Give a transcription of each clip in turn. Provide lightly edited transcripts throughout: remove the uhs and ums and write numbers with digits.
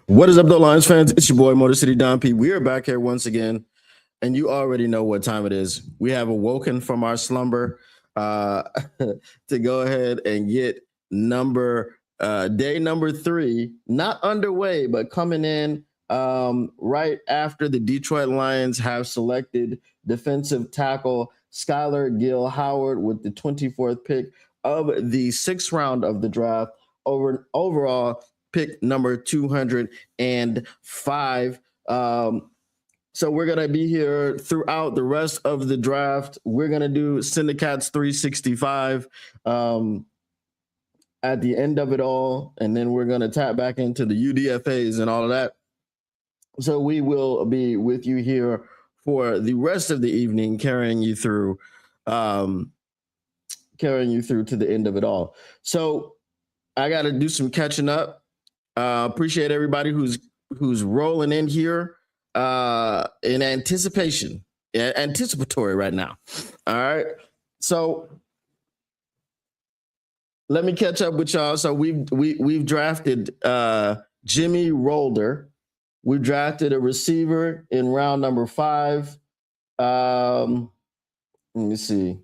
What is up, though, Lions fans? It's your boy, Motor City Don P. We are back here once again, and you already know what time it is. We have awoken from our slumber to go ahead and get day number 3, not underway, but coming in right after the Detroit Lions have selected defensive tackle Skylar Gill-Howard with the 24th pick of the 6th round of the draft. Overall, pick number 205. So we're going to be here throughout the rest of the draft. We're going to do Syndicats 365 at the end of it all, and then we're going to tap back into the UDFAs and all of that. So we will be with you here for the rest of the evening, carrying you through to the end of it all. So I got to do some catching up. Appreciate everybody who's rolling in here in anticipatory right now. All right, so let me catch up with y'all. So we've drafted Jimmy Rolder. We drafted a receiver in round number 5. Let me see.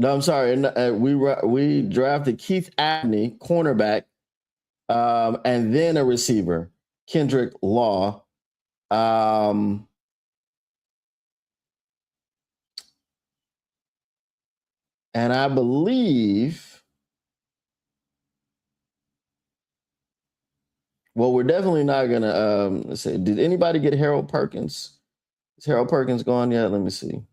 No, I'm sorry. We drafted Keith Abney, cornerback, and then a receiver, Kendrick Law. And I believe, well, we're definitely not gonna. Let's see. Did anybody get Harold Perkins? Is Harold Perkins gone yet? Let me see.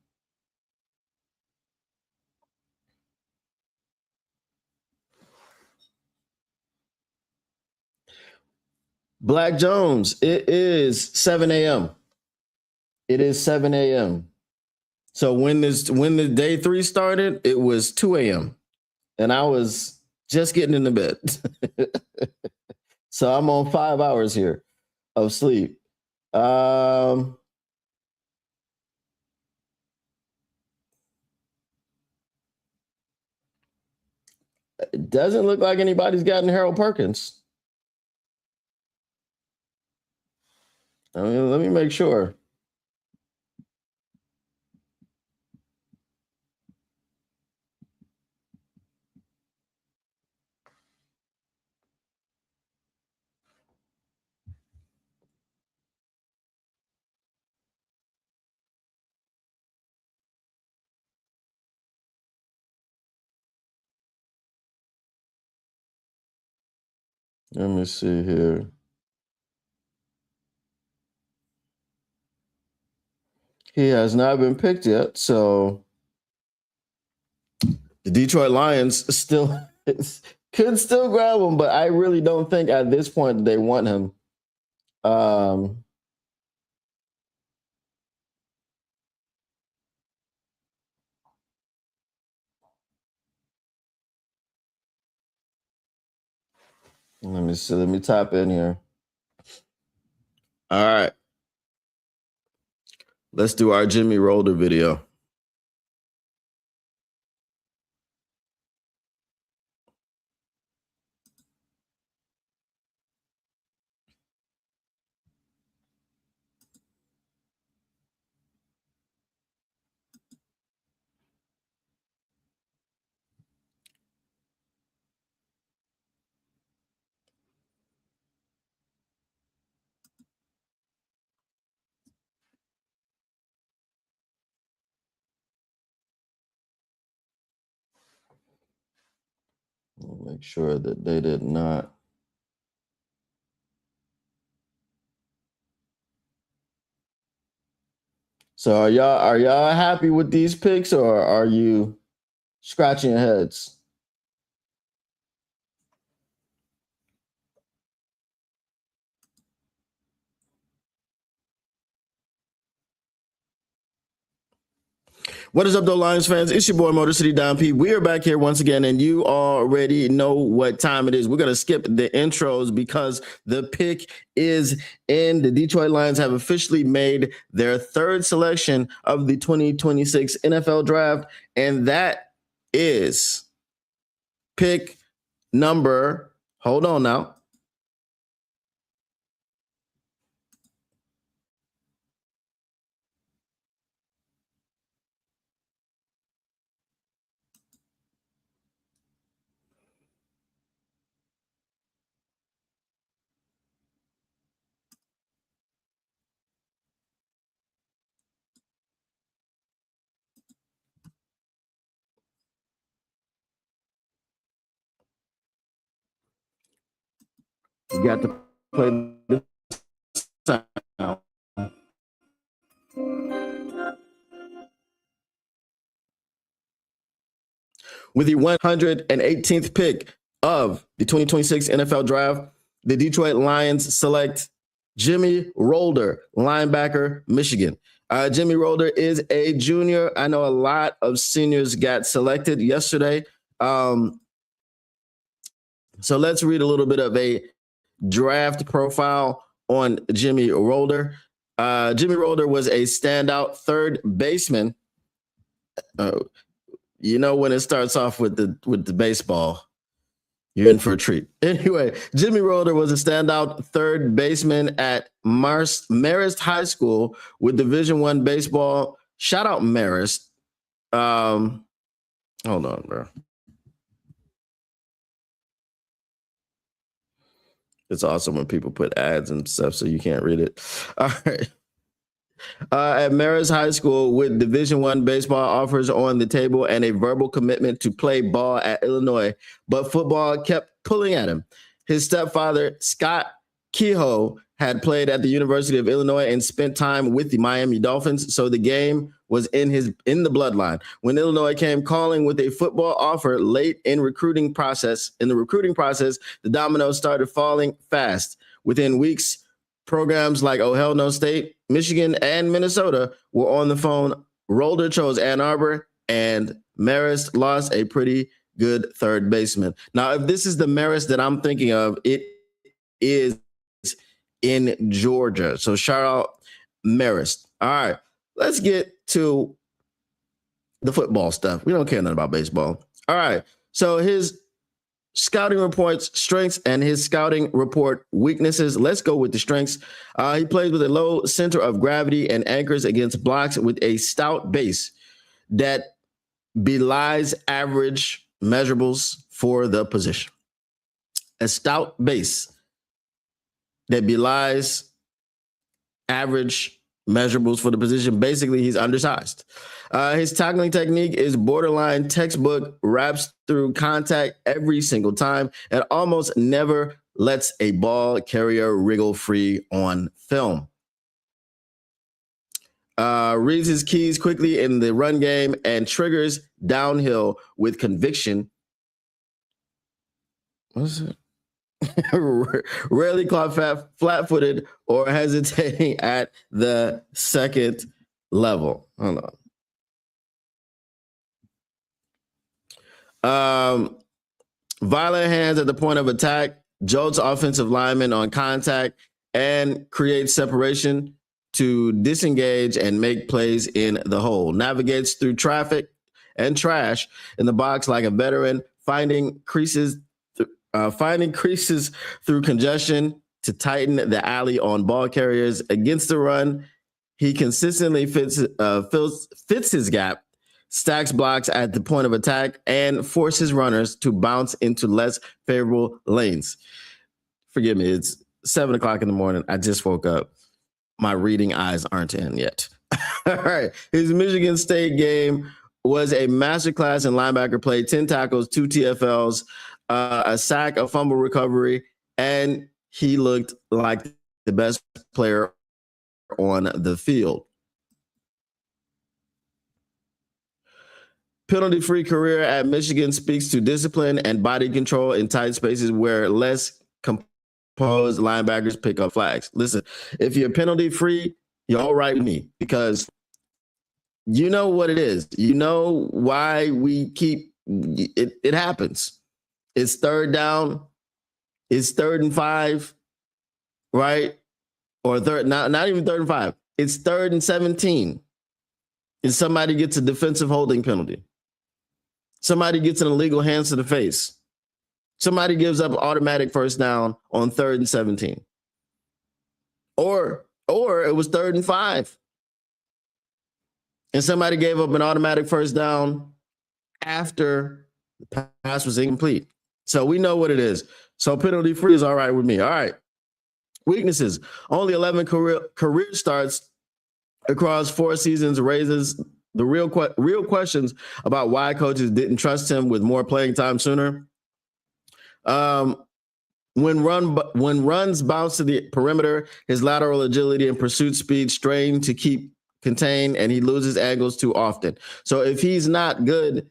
Black Jones, it is 7 a.m. It is 7 a.m. So when the day 3 started, it was 2 a.m. and I was just getting into bed. So I'm on 5 hours here of sleep. It doesn't look like anybody's gotten Harold Perkins. I mean, let me make sure. Let me see here. He has not been picked yet, so the Detroit Lions still could still grab him, but I really don't think at this point they want him. Let me see. Let me type in here. All right. Let's do our Jimmy Rolder video. Make sure that they did not. So are y'all happy with these picks, or are you scratching your heads? What is up, though, Lions fans? It's your boy, Motor City Don P. We are back here once again, and you already know what time it is. We're going to skip the intros because the pick is in. The Detroit Lions have officially made their 3rd selection of the 2026 NFL Draft, and that is pick number, hold on now. You got to play the sound. With the 118th pick of the 2026 NFL Draft, the Detroit Lions select Jimmy Rolder, linebacker, Michigan. Jimmy Rolder is a junior. I know a lot of seniors got selected yesterday. So let's read a little bit of a draft profile on Jimmy Rolder. Jimmy Rolder was a standout third baseman. You know, when it starts off with the baseball, you're in for a treat. Anyway, Jimmy Rolder was a standout third baseman at Marist High School with Division I baseball. Shout out Marist. Hold on, bro. It's awesome when people put ads and stuff so you can't read it. All right. At Marist High School with Division I baseball offers on the table and a verbal commitment to play ball at Illinois, but football kept pulling at him. His stepfather, Scott Kehoe, had played at the University of Illinois and spent time with the Miami Dolphins, so the game was in the bloodline. When Illinois came calling with a football offer late in the recruiting process, the dominoes started falling fast. Within weeks, programs like Ohio State, Michigan, and Minnesota were on the phone. Rolder chose Ann Arbor, and Marist lost a pretty good third baseman. Now, if this is the Marist that I'm thinking of, it is in Georgia. So shout out Marist. All right, let's get to the football stuff. We don't care nothing about baseball. All right, so his scouting reports, strengths, and his scouting report weaknesses. Let's go with the strengths. He plays with a low center of gravity and anchors against blocks with a stout base that belies average measurables for the position. A stout base that belies average measurables for the position. Basically, he's undersized. His tackling technique is borderline textbook, wraps through contact every single time, and almost never lets a ball carrier wriggle free on film. Reads his keys quickly in the run game and triggers downhill with conviction. What is it? Rarely caught flat-footed or hesitating at the second level. Hold on. Violent hands at the point of attack, jolts offensive linemen on contact, and creates separation to disengage and make plays in the hole. Navigates through traffic and trash in the box like a veteran, finding creases through congestion to tighten the alley on ball carriers. Against the run, he consistently fits his gap, stacks blocks at the point of attack, and forces runners to bounce into less favorable lanes. Forgive me, it's 7 o'clock in the morning. I just woke up. My reading eyes aren't in yet. All right. His Michigan State game was a masterclass in linebacker play, 10 tackles, 2 TFLs, a sack, a fumble recovery, and he looked like the best player on the field. Penalty-free career at Michigan speaks to discipline and body control in tight spaces where less composed linebackers pick up flags. Listen, if you're penalty-free, you're all right with me because you know what it is. You know why we keep it. It happens. It's third down. It's 3rd and 5, right? Or not even 3rd and 5. It's 3rd and 17. And somebody gets a defensive holding penalty. somebody gets an illegal hands to the face. Somebody gives up an automatic first down on 3rd and 17. Or it was 3rd and 5. And somebody gave up an automatic first down after the pass was incomplete. So we know what it is. So penalty free is all right with me. All right. Weaknesses. Only 11 career starts across 4 seasons raises the real questions about why coaches didn't trust him with more playing time sooner. When runs bounce to the perimeter, his lateral agility and pursuit speed strain to keep contained, and he loses angles too often. So if he's not good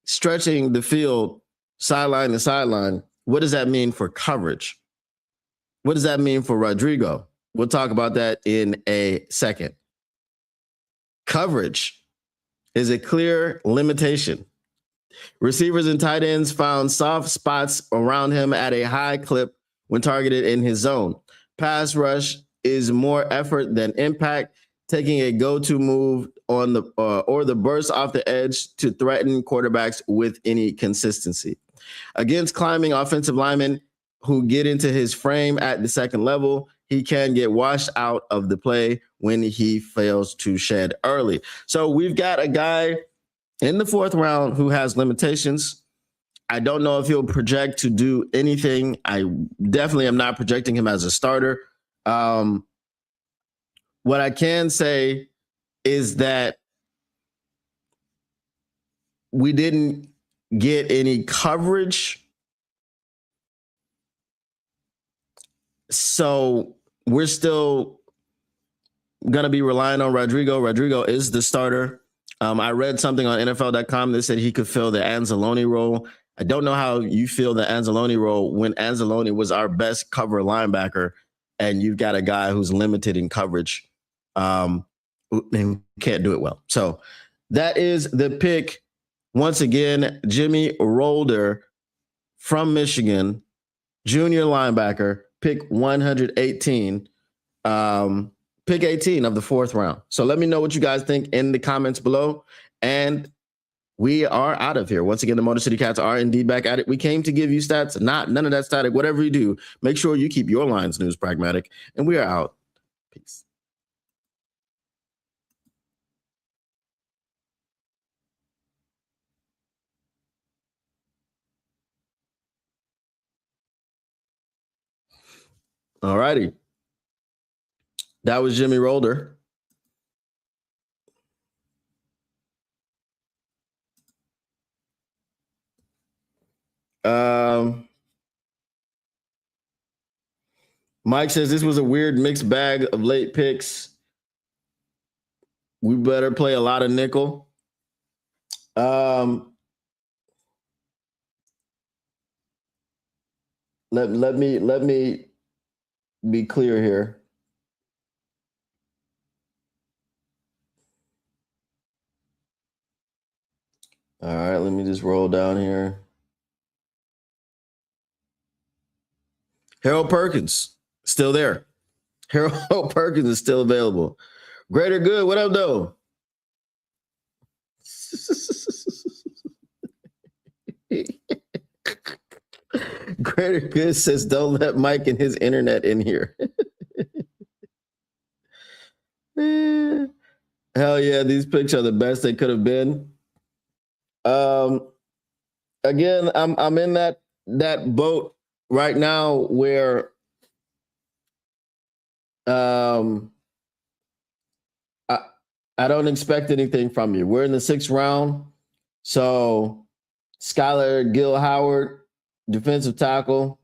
stretching the field sideline to sideline, what does that mean for coverage? What does that mean for Rodrigo? We'll talk about that in a second. Coverage is a clear limitation. Receivers and tight ends found soft spots around him at a high clip when targeted in his zone. Pass rush is more effort than impact, taking a go-to move on the or the burst off the edge to threaten quarterbacks with any consistency. Against climbing offensive linemen who get into his frame at the second level, he can get washed out of the play when he fails to shed early. So we've got a guy in the 4th round who has limitations. I don't know if he'll project to do anything. I definitely am not projecting him as a starter. What I can say is that we didn't get any coverage. So we're still going to be relying on Rodrigo. Rodrigo is the starter. I read something on NFL.com that said he could fill the Anzalone role. I don't know how you feel the Anzalone role when Anzalone was our best cover linebacker, and you've got a guy who's limited in coverage and can't do it well. So that is the pick. Once again, Jimmy Rolder from Michigan, junior linebacker, pick 118. Pick 18 of the 4th round. So let me know what you guys think in the comments below. And we are out of here. Once again, the Motor City Cats are indeed back at it. We came to give you stats, none of that static. Whatever you do, make sure you keep your Lions news pragmatic. And we are out. Peace. All righty. That was Jimmy Rolder. Mike says this was a weird mixed bag of late picks. We better play a lot of nickel. Let me be clear here. All right, let me just roll down here. Harold Perkins, still there. Harold Perkins is still available. Greater Good, what up, though? Greater Good says, don't let Mike and his internet in here. Hell yeah, these picks are the best they could have been. Again, I'm in that boat right now where I don't expect anything from you. We're in the 6th round. So Skylar Gill-Howard, defensive tackle.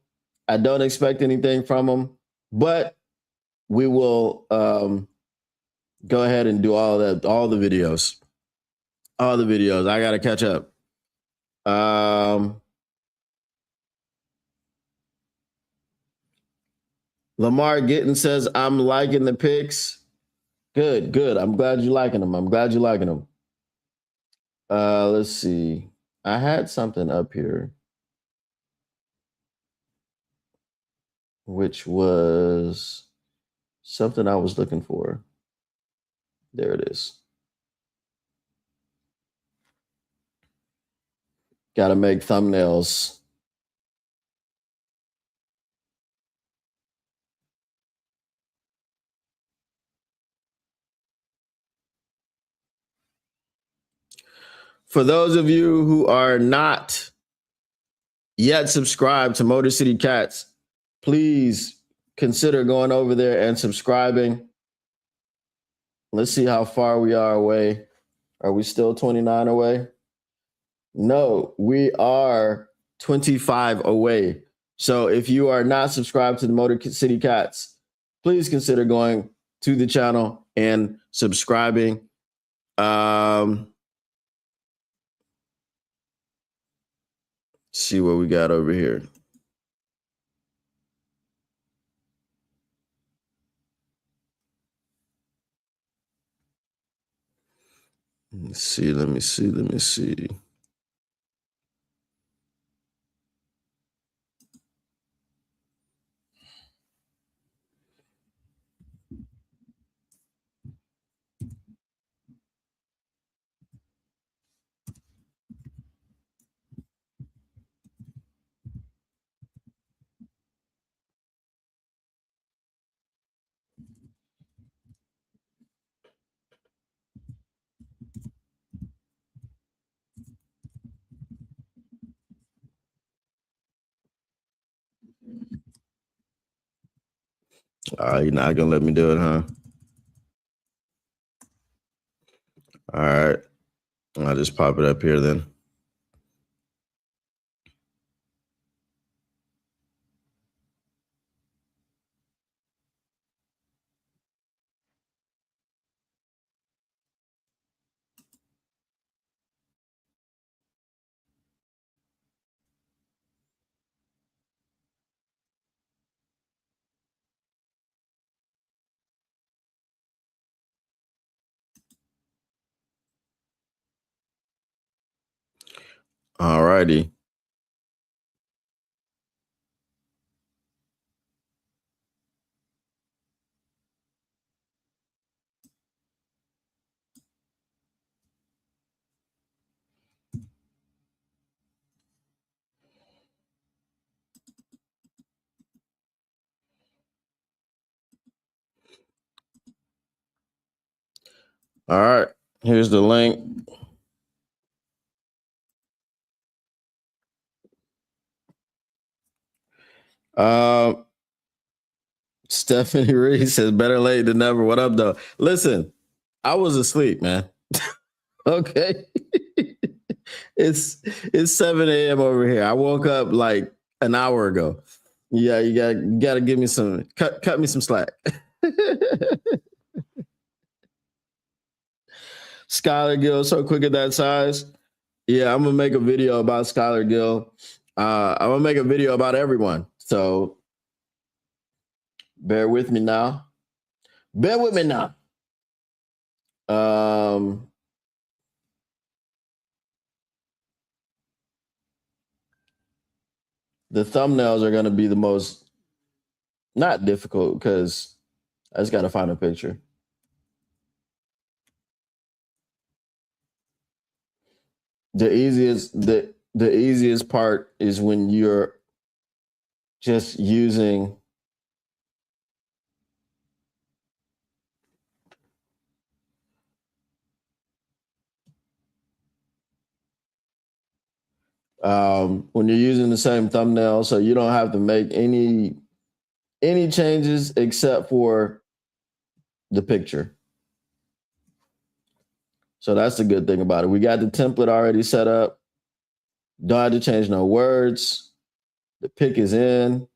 I don't expect anything from him, but we will go ahead and do all the videos. All the videos. I got to catch up. Lamar Gittin says, I'm liking the picks. Good. I'm glad you're liking them. Let's see. I had something up here, which was something I was looking for. There it is. Got to make thumbnails. For those of you who are not yet subscribed to Motor City Cats, please consider going over there and subscribing. Let's see how far we are away. Are we still 29 away? No, we are 25 away. So if you are not subscribed to the Motor City Cats, please consider going to the channel and subscribing. See what we got over here. Let me see. You're not gonna let me do it, huh? All right. I'll just pop it up here then. All righty. All right. Here's the link. Stephanie Reed says, better late than never. What up, though? Listen, I was asleep, man. Okay. it's 7 a.m. over here. I woke up like an hour ago. Yeah, you gotta give me some cut me some slack. Skylar Gill, so quick at that size. Yeah, I'm gonna make a video about Skylar Gill. I'm gonna make a video about everyone. So bear with me now. Bear with me now. The thumbnails are gonna be the most not difficult because I just gotta find a picture. The easiest part is when you're just using when you're using the same thumbnail, so you don't have to make any changes except for the picture. So that's the good thing about it. We got the template already set up. Don't have to change no words. The pick is in.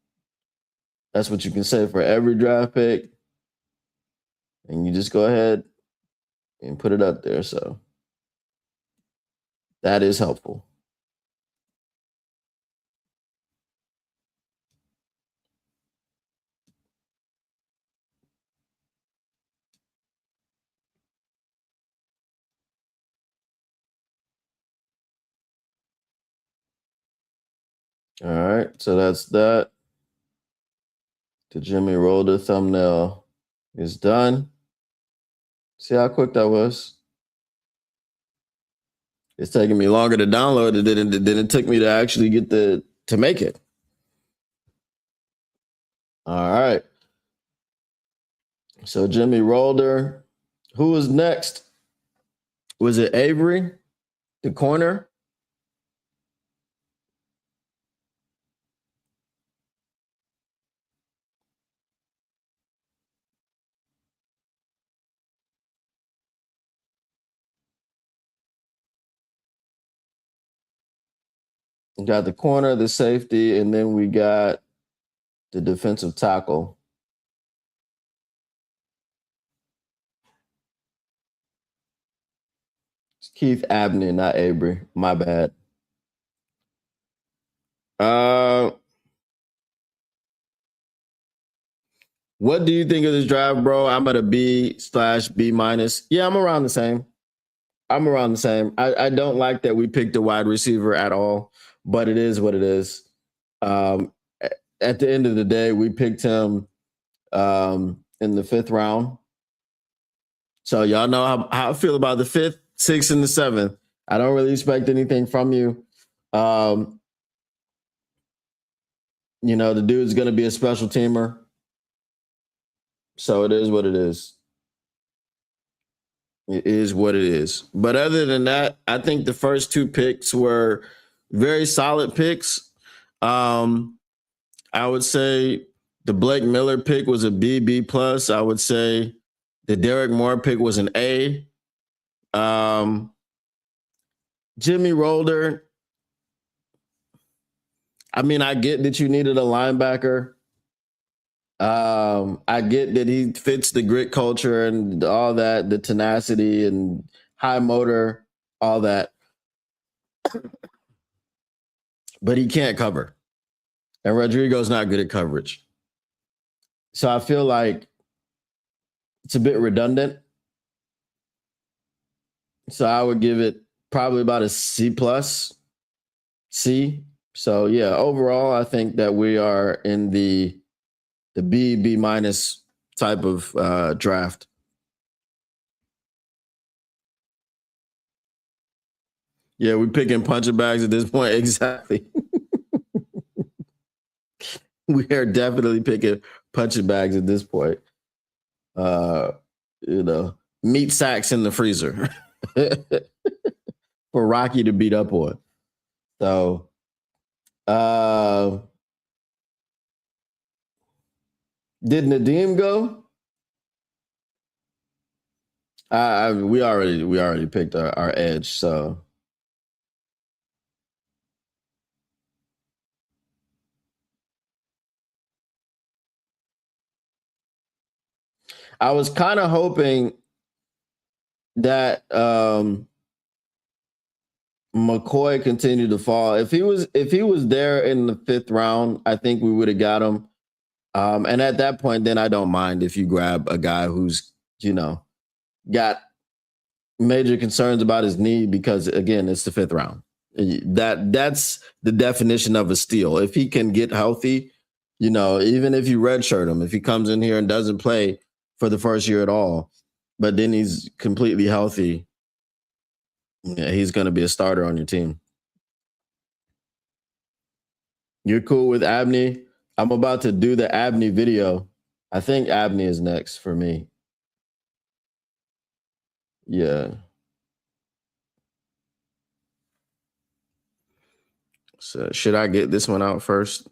That's what you can say for every draft pick. And you just go ahead and put it up there. So that is helpful. All right, so that's that. The Jimmy Rolder thumbnail is done. See how quick that was? It's taking me longer to download it than it took me to actually get to make it. All right. So Jimmy Rolder. Who was next? Was it Avery, the corner? We got the corner, the safety, and then we got the defensive tackle. It's Keith Abney, not Avery. My bad. What do you think of this draft, bro? I'm at a B/B minus. Yeah, I'm around the same. I don't like that we picked a wide receiver at all, but it is what it is. At the end of the day, we picked him in the 5th round. So y'all know how I feel about the 5th, 6th, and the 7th. I don't really expect anything from you. The dude's going to be a special teamer. So it is what it is. It is what it is. But other than that, I think the first 2 picks were very solid picks. I would say the Blake Miller pick was a B plus. I would say the Derek Moore pick was an A. Jimmy Rolder. I mean, I get that you needed a linebacker. I get that he fits the grit culture and all that, the tenacity and high motor, all that. But he can't cover. And Rodrigo's not good at coverage. So I feel like it's a bit redundant. So I would give it probably about a C plus, C. So yeah, overall, I think that we are in the B minus type of draft. Yeah, we're picking punching bags at this point. Exactly. We are definitely picking punching bags at this point. Meat sacks in the freezer for Rocky to beat up on. So, did Nadeem go? We already picked our edge. So, I was kind of hoping that McCoy continued to fall. If he was there in the 5th round, I think we would have got him. And at that point, then I don't mind if you grab a guy who's got major concerns about his knee, because again, it's the 5th round. That's the definition of a steal. If he can get healthy, even if you redshirt him, if he comes in here and doesn't play for the first year at all, but then he's completely healthy, yeah, he's going to be a starter on your team. You're cool with Abney? I'm about to do the Abney video. I think Abney is next for me. Yeah. So should I get this one out first?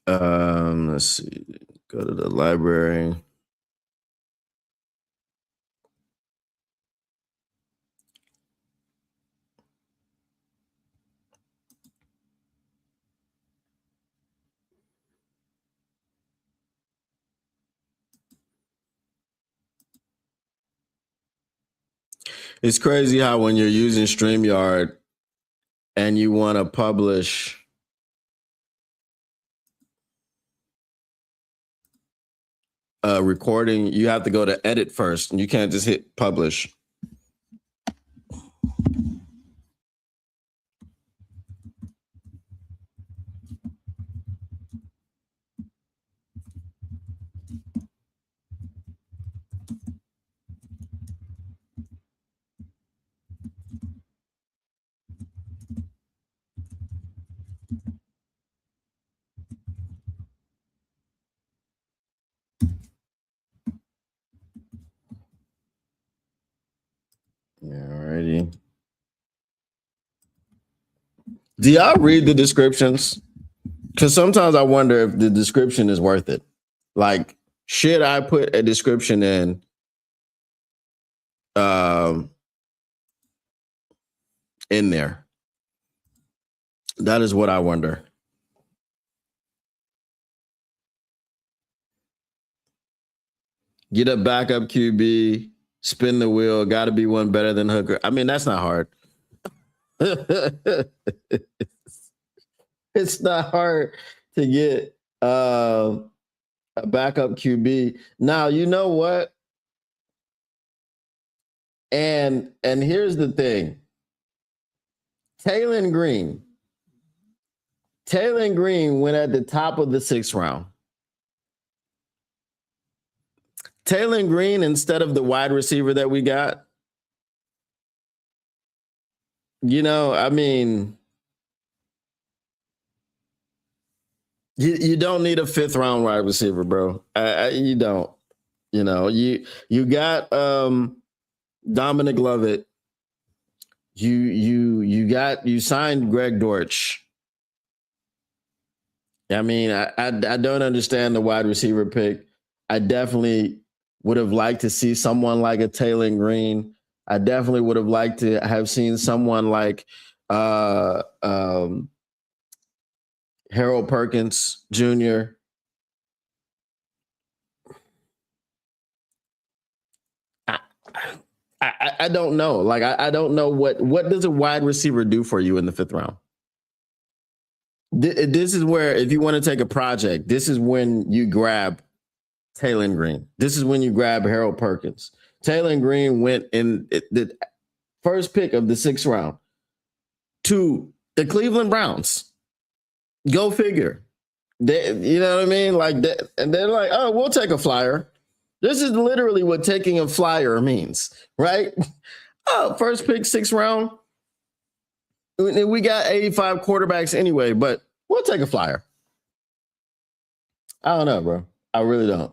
Let's see. Go to the library. It's crazy how when you're using StreamYard and you want to publish a recording, you have to go to edit first, and you can't just hit publish. Alrighty. Do y'all read the descriptions? Because sometimes I wonder if the description is worth it. Like, should I put a description in there? That is what I wonder. Get a backup QB, spin the wheel, got to be one better than Hooker. I mean, that's not hard. It's not hard to get a backup QB. Now, you know what? And here's the thing. Taylor Green went at the top of the 6th round. Taylor Green instead of the wide receiver that we got. You know, I mean, you don't need a 5th round wide receiver, bro. You don't. You know, you got Dominic Lovett. You signed Greg Dortch. I mean, I don't understand the wide receiver pick. I definitely would have liked to see someone like a Taylor Green. I definitely would have liked to have seen someone like Harold Perkins Jr. I don't know. Like, I don't know what does a wide receiver do for you in the 5th round? This is where, if you want to take a project, this is when you grab Taylor Green. This is when you grab Harold Perkins. Taylor Green went in the first pick of the 6th round to the Cleveland Browns. Go figure. You know what I mean? Like that, and they're like, oh, we'll take a flyer. This is literally what taking a flyer means, right? Oh, first pick, 6th round. We got 85 quarterbacks anyway, but we'll take a flyer. I don't know, bro. I really don't.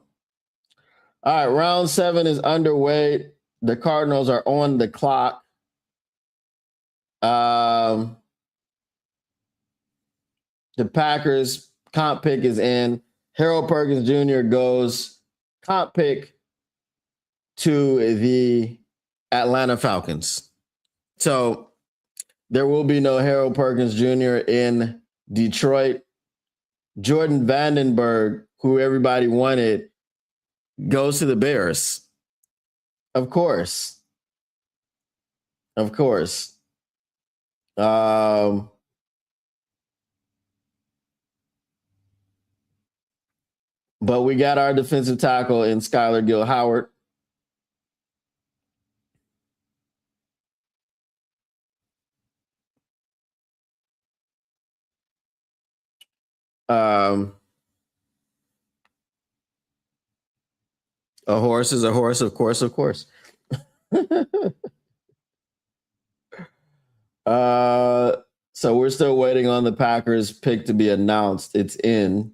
All right, round 7 is underway. The Cardinals are on the clock. The Packers comp pick is in. Harold Perkins Jr. goes comp pick to the Atlanta Falcons. So there will be no Harold Perkins Jr. in Detroit. Jordan Vandenberg, who everybody wanted, goes to the Bears. Of course. But we got our defensive tackle in Skylar Gill Howard. A horse is a horse, of course. So we're still waiting on the Packers pick to be announced. It's in.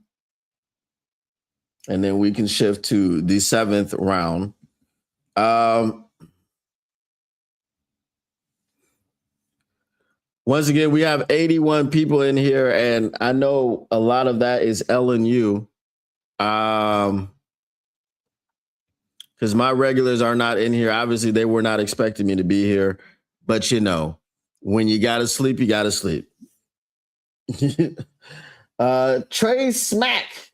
And then we can shift to the 7th round. Once again, we have 81 people in here, and I know a lot of that is LNU. Because my regulars are not in here. Obviously, they were not expecting me to be here. But, you know, when you got to sleep, you got to sleep. Trey Smack.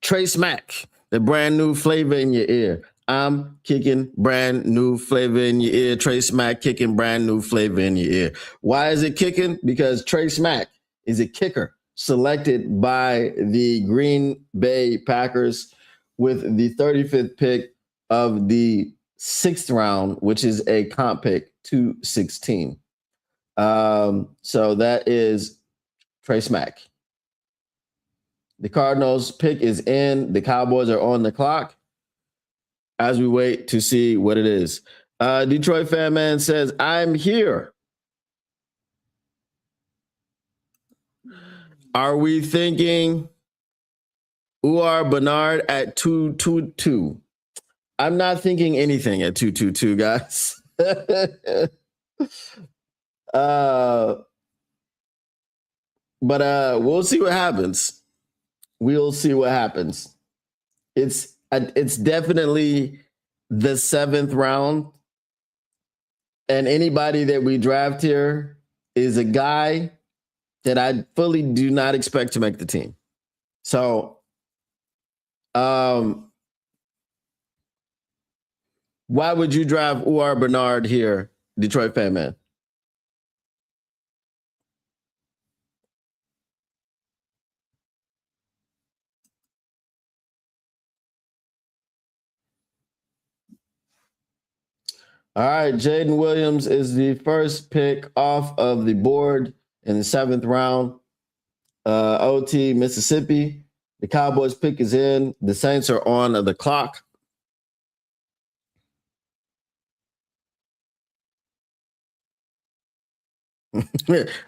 Trey Smack, the brand new flavor in your ear. I'm kicking brand new flavor in your ear. Trey Smack kicking brand new flavor in your ear. Why is it kicking? Because Trey Smack is a kicker selected by the Green Bay Packers with the 35th pick of the 6th round, which is a comp pick 216. So that is Trey Smack. The Cardinals pick is in. The Cowboys are on the clock as we wait to see what it is. Detroit Fan Man says, I'm here. Are we thinking Uar Bernard at 222? I'm not thinking anything at 222, guys. uh, but we'll see what happens. We'll see what happens. It's definitely the 7th round, and anybody that we draft here is a guy that I fully do not expect to make the team. So, why would you draft Uar Bernard here, Detroit fan man? All right, Jaden Williams is the first pick off of the board in the 7th round. OT, Mississippi. The Cowboys pick is in. The Saints are on the clock.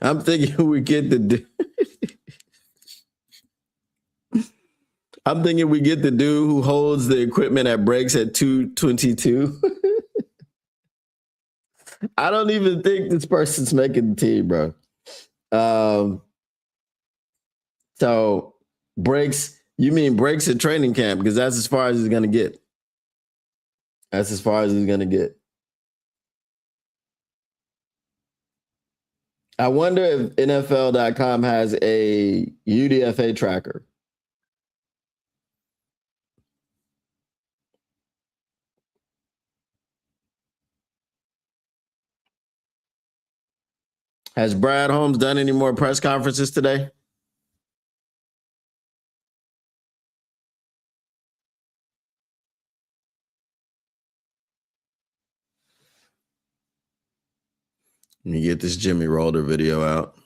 I'm thinking we get the. I'm thinking we get the dude who holds the equipment at breaks at 222. I don't even think this person's making the team, bro. So breaks, you mean breaks at training camp, because that's as far as he's gonna get. That's as far as he's gonna get. I wonder if NFL.com has a UDFA tracker. Has Brad Holmes done any more press conferences today? Let me get this Jimmy Rolder video out.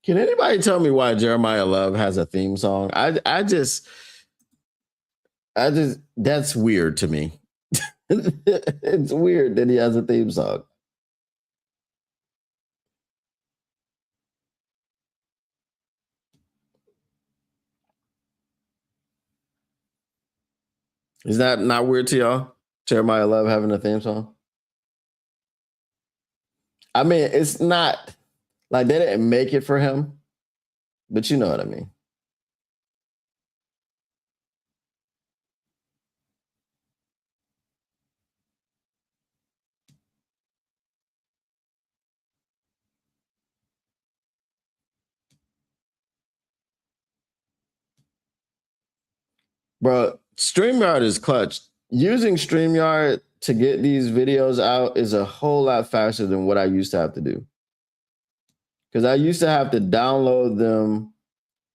Can anybody tell me why Jeremiah Love has a theme song? I just that's weird to me. It's weird that he has a theme song. Is that not weird to y'all? Jeremiah Love having a theme song? I mean, it's not like they didn't make it for him, but you know what I mean. Bro, StreamYard is clutch. Using StreamYard to get these videos out is a whole lot faster than what I used to have to do. Because I used to have to download them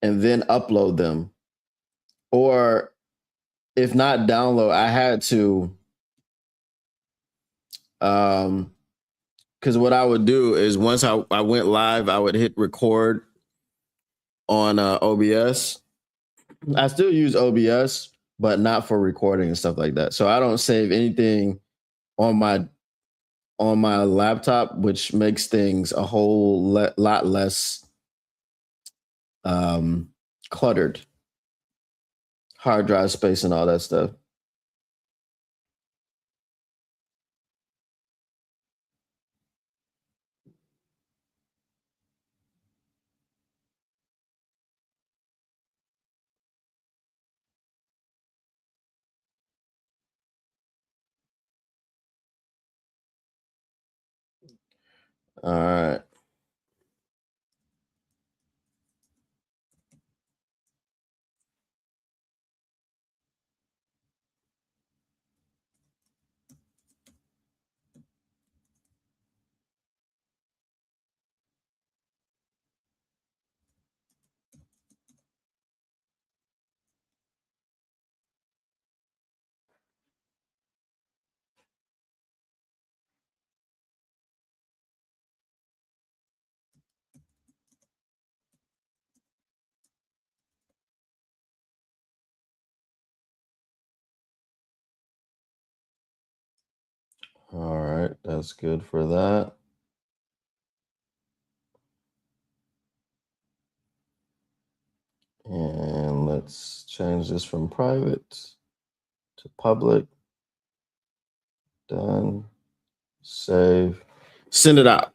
and then upload them. Or if not download, I had to because what I would do is once I went live, I would hit record on OBS. I still use OBS, but not for recording and stuff like that. So I don't save anything on my laptop, which makes things a whole lot less cluttered. Hard drive space and all that stuff. All right. All right, that's good for that. And let's change this from private to public. Done. Save. Send it out.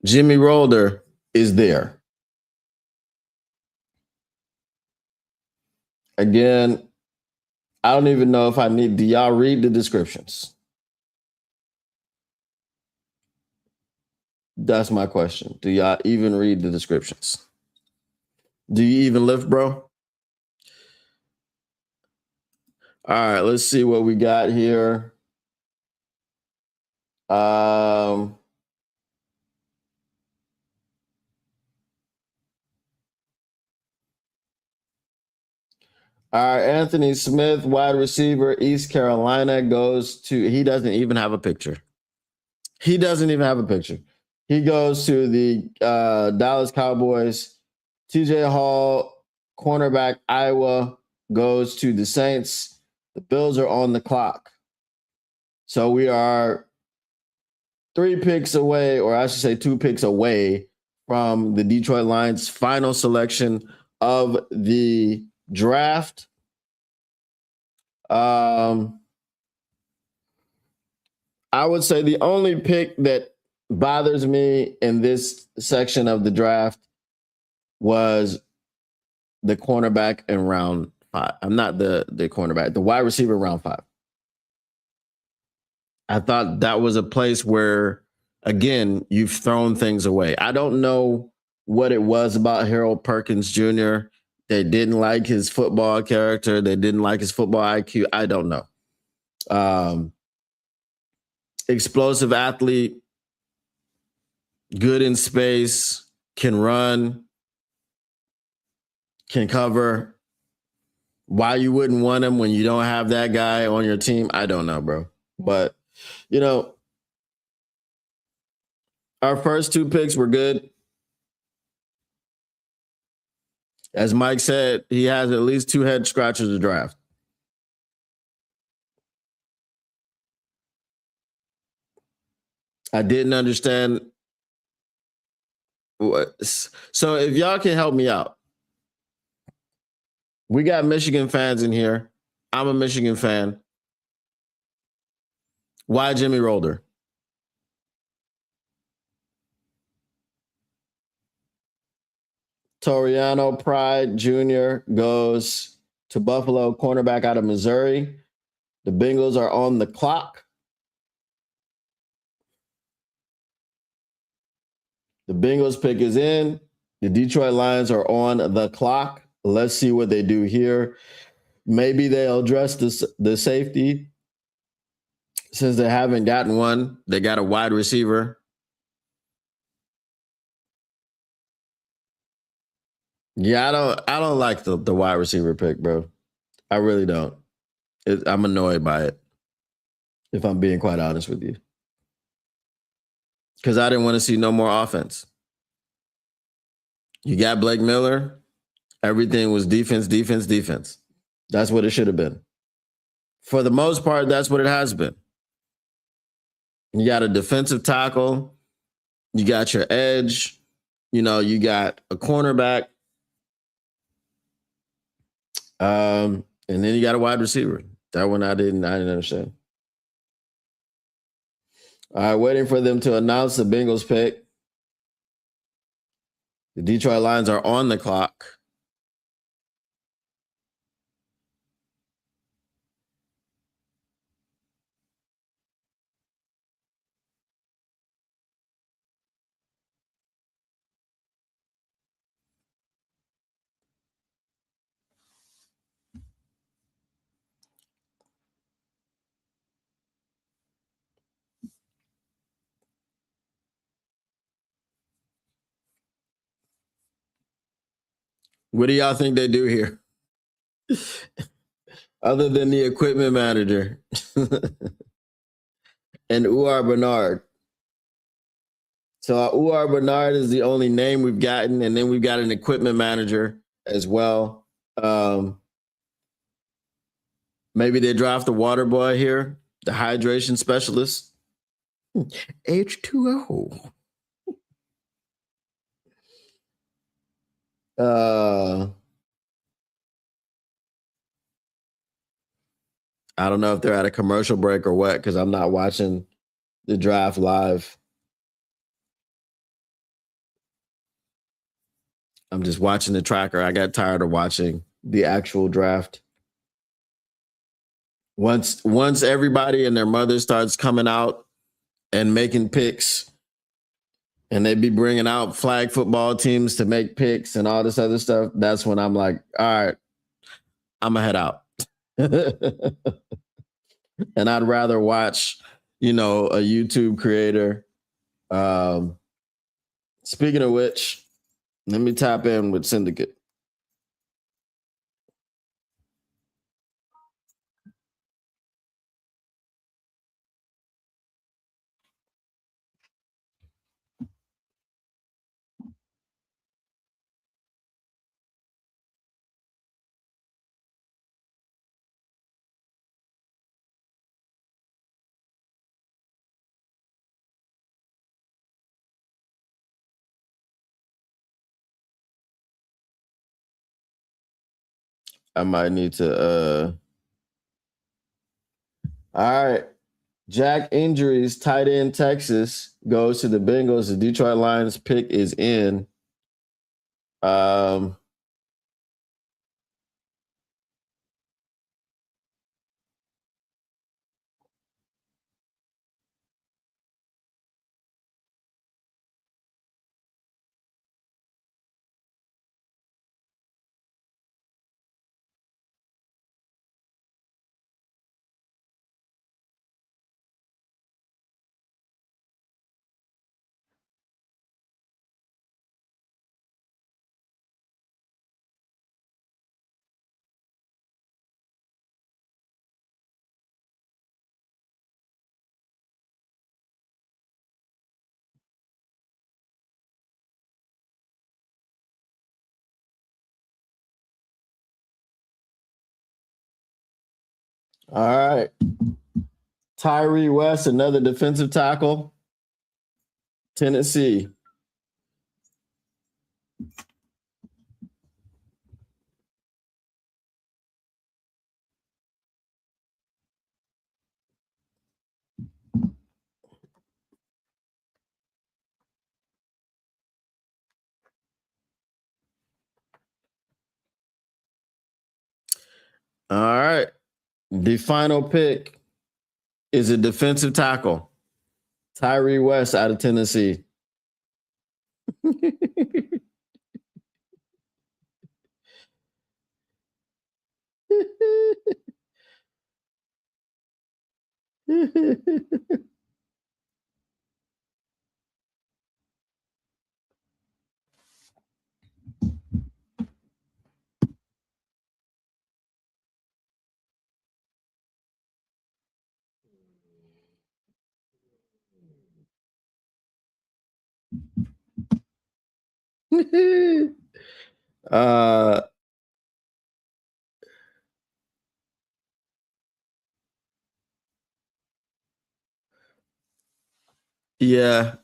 Jimmy Rolder is there. Again, I don't even know if I need. Do y'all read the descriptions? That's my question. Do y'all even read the descriptions? Do you even lift, bro? All right, let's see what we got here. All right, Anthony Smith, wide receiver, East Carolina, goes to, he doesn't even have a picture. He doesn't even have a picture. He goes to the Dallas Cowboys. TJ Hall, cornerback, Iowa, goes to the Saints. The Bills are on the clock. So we are 3 picks away, or I should say 2 picks away from the Detroit Lions' final selection of the draft. I would say the only pick that bothers me in this section of the draft was the cornerback in round 5. I'm not the cornerback, the wide receiver in round 5. I thought that was a place where, again, you've thrown things away. I don't know what it was about Harold Perkins Jr. They didn't like his football character. They didn't like his football IQ. I don't know. Explosive athlete, good in space, can run, can cover. Why you wouldn't want him when you don't have that guy on your team, I don't know, bro. But, you know, our first 2 picks were good. As Mike said, he has at least 2 head scratchers to draft. I didn't understand. So if y'all can help me out, we got Michigan fans in here. I'm a Michigan fan. Why Jimmy Rolder? Toriano Pride Jr. goes to Buffalo, cornerback out of Missouri. The Bengals are on the clock. The Bengals pick is in. The Detroit Lions are on the clock. Let's see what they do here. Maybe they'll address the safety. Since they haven't gotten one, they got a wide receiver. Yeah, I don't like the wide receiver pick, bro. I really don't. I'm annoyed by it, if I'm being quite honest with you. Because I didn't want to see no more offense. You got Blake Miller. Everything was defense, defense, defense. That's what it should have been. For the most part, that's what it has been. You got a defensive tackle. You got your edge. You know, you got a cornerback. And then you got a wide receiver. That one I didn't understand. All right, waiting for them to announce the Bengals pick. The Detroit Lions are on the clock. What do y'all think they do here? Other than the equipment manager and Uar Bernard. So Uar Bernard is the only name we've gotten, and then we've got an equipment manager as well. Maybe they draft the water boy here. The hydration specialist. H2O. I don't know if they're at a commercial break or what, because I'm not watching the draft live. I'm just watching the tracker. I got tired of watching the actual draft. Once everybody and their mother starts coming out and making picks, and they be bringing out flag football teams to make picks and all this other stuff, that's when I'm like, all right, I'm gonna head out. And I'd rather watch, a YouTube creator. Speaking of which, let me tap in with Syndicate. I might need to all right. Jack injuries, tight end Texas goes to the Bengals. The Detroit Lions pick is in. Um all right. Tyree West, another defensive tackle. Tennessee. All right. The final pick is a defensive tackle. Tyree West out of Tennessee. uh yeah.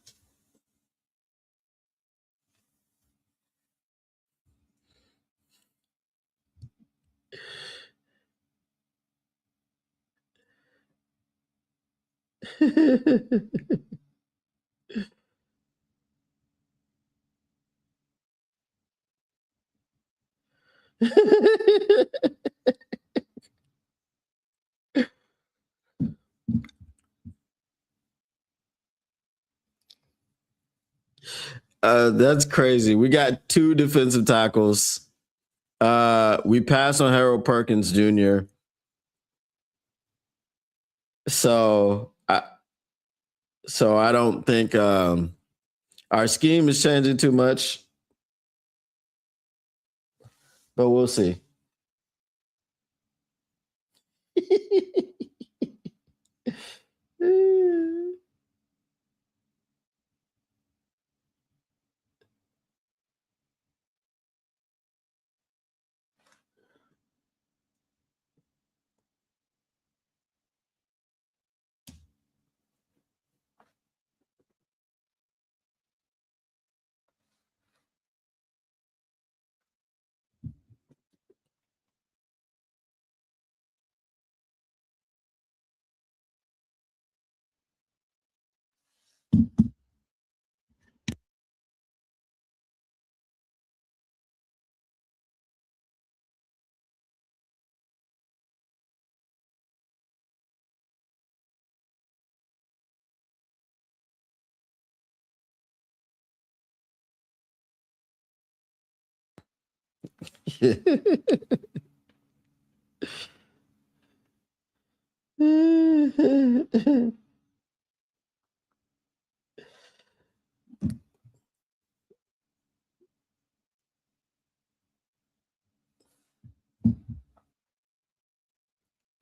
That's crazy. We got two defensive tackles. We passed on Harold Perkins Jr. So I don't think our scheme is changing too much, but we'll see.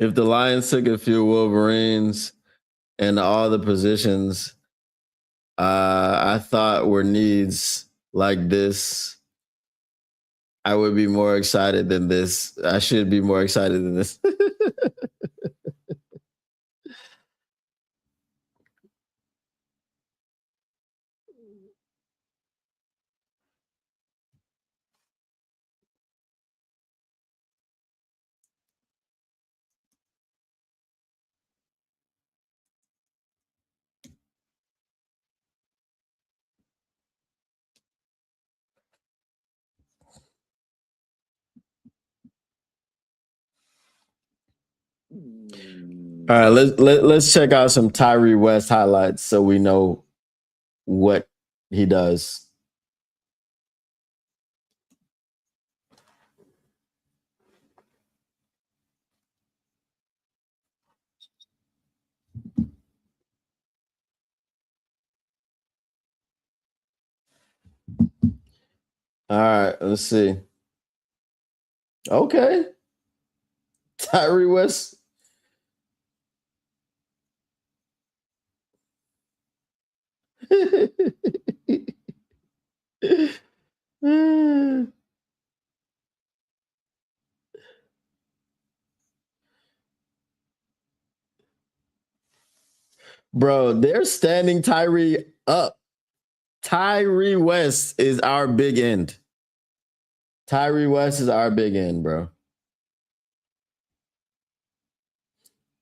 If the Lions took a few Wolverines and all the positions I thought were needs like this, I would be more excited than this. I should be more excited than this. All right, let's check out some Tyree West highlights so we know what he does. All right, let's see. Okay, Tyree West. Bro, they're standing Tyree up. Tyree West is our big end. Tyree West is our big end, bro.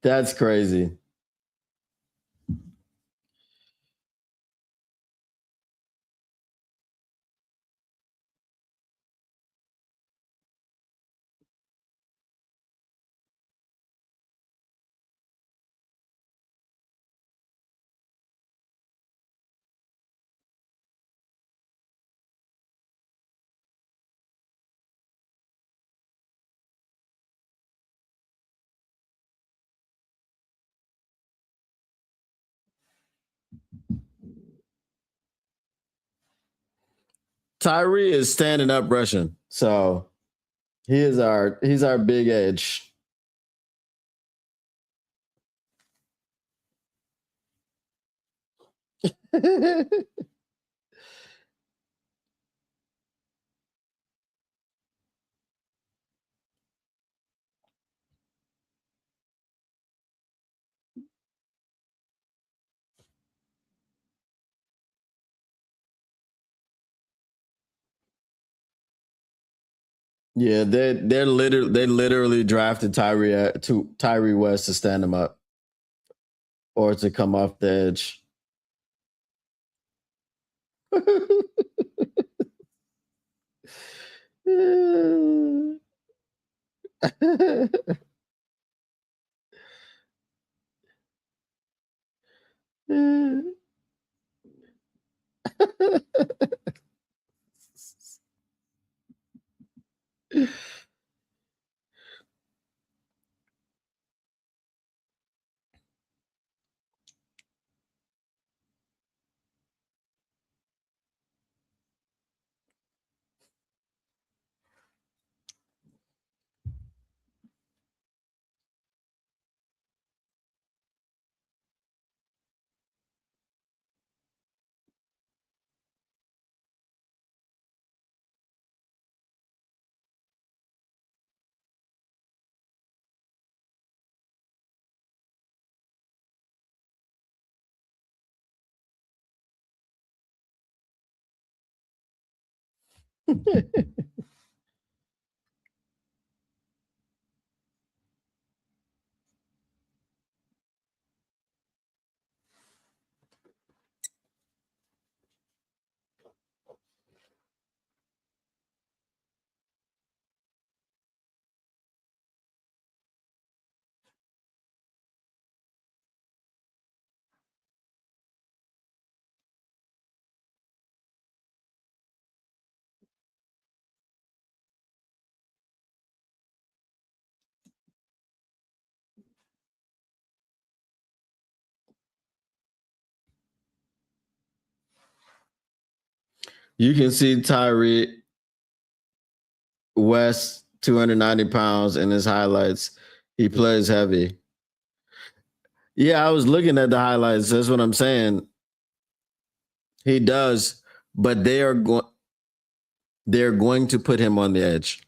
That's crazy. Tyree is standing up rushing. So he's our big edge. Yeah, they literally drafted Tyree West to stand him up or to come off the edge. You can see Tyree West, 290 pounds in his highlights. He plays heavy. Yeah, I was looking at the highlights. That's what I'm saying. He does, but they're going to put him on the edge.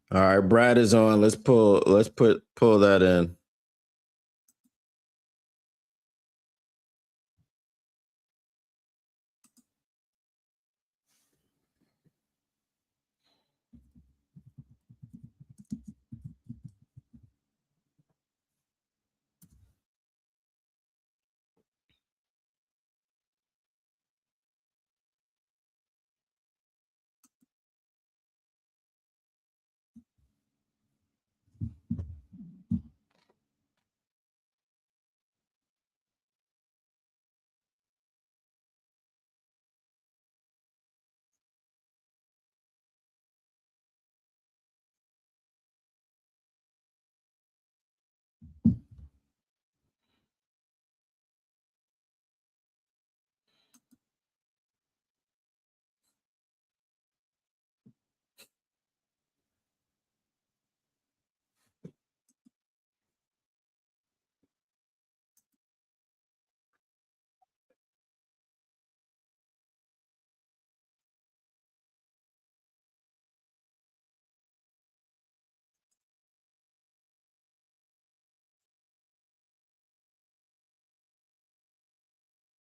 All right, Brad is on. Let's pull that in.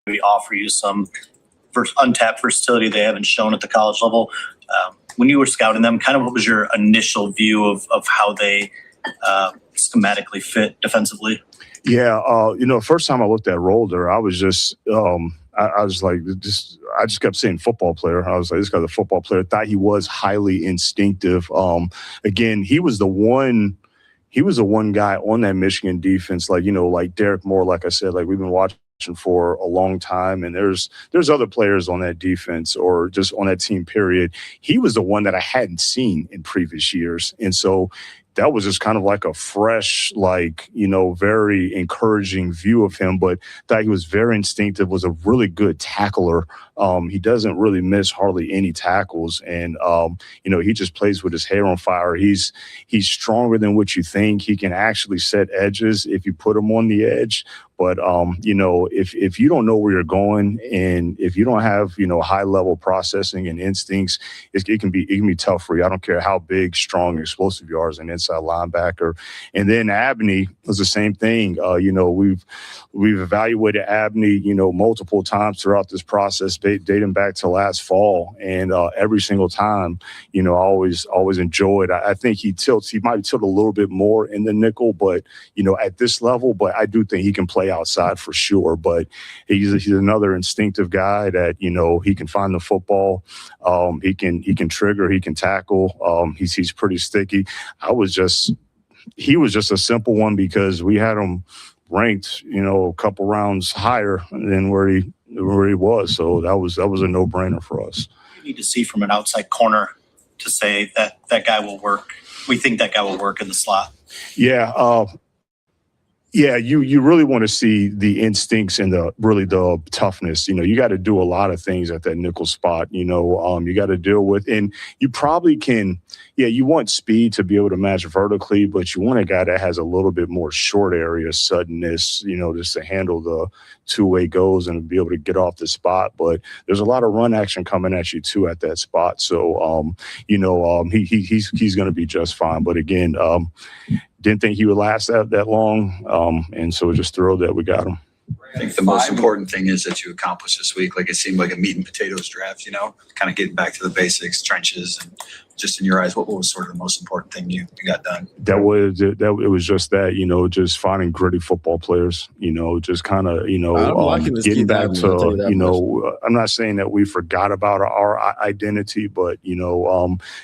We offer you some untapped versatility they haven't shown at the college level. When you were scouting them, kind of what was your initial view of how they schematically fit defensively? Yeah, first time I looked at Rolder, I was just I was like, I just kept saying football player. I was like, this guy's a football player. Thought he was highly instinctive. Again, he was the one guy on that Michigan defense, like Derek Moore, like I said, like we've been watching for a long time, and there's other players on that defense or just on that team, period. He was the one that I hadn't seen in previous years. And so that was just kind of like a fresh, very encouraging view of him, but that he was very instinctive, was a really good tackler. He doesn't really miss hardly any tackles. And, he just plays with his hair on fire. He's stronger than what you think. He can actually set edges if you put him on the edge. But, if you don't know where you're going and if you don't have, high level processing and instincts, it can be tough for you. I don't care how big, strong, explosive you are as an inside linebacker. And then Abney was the same thing. We've evaluated Abney, multiple times throughout this process, dating back to last fall. And every single time, I always enjoyed. I think he might tilt a little bit more in the nickel, but, at this level, but I do think he can play outside for sure. But he's another instinctive guy that, he can find the football. He can trigger, he can tackle. He's pretty sticky. He was just a simple one because we had him ranked, a couple rounds higher than where he was. So that was a no-brainer for us. You need to see from an outside corner to say that guy will work. We think that guy will work in the slot. Yeah. You really want to see the instincts and the toughness. You got to do a lot of things at that nickel spot. You got to deal with, and you probably can. Yeah, you want speed to be able to match vertically, but you want a guy that has a little bit more short area suddenness. Just to handle the two-way goes and be able to get off the spot. But there's a lot of run action coming at you too at that spot. So he's going to be just fine. But again, didn't think he would last that long, and so just thrilled that we got him. I think the most important thing is that you accomplished this week. Like, it seemed like a meat and potatoes draft, kind of getting back to the basics, trenches, and just in your eyes, what was sort of the most important thing you got done? It was just that, just finding gritty football players, just kind of, getting back to, I'm not saying that we forgot about our identity, but,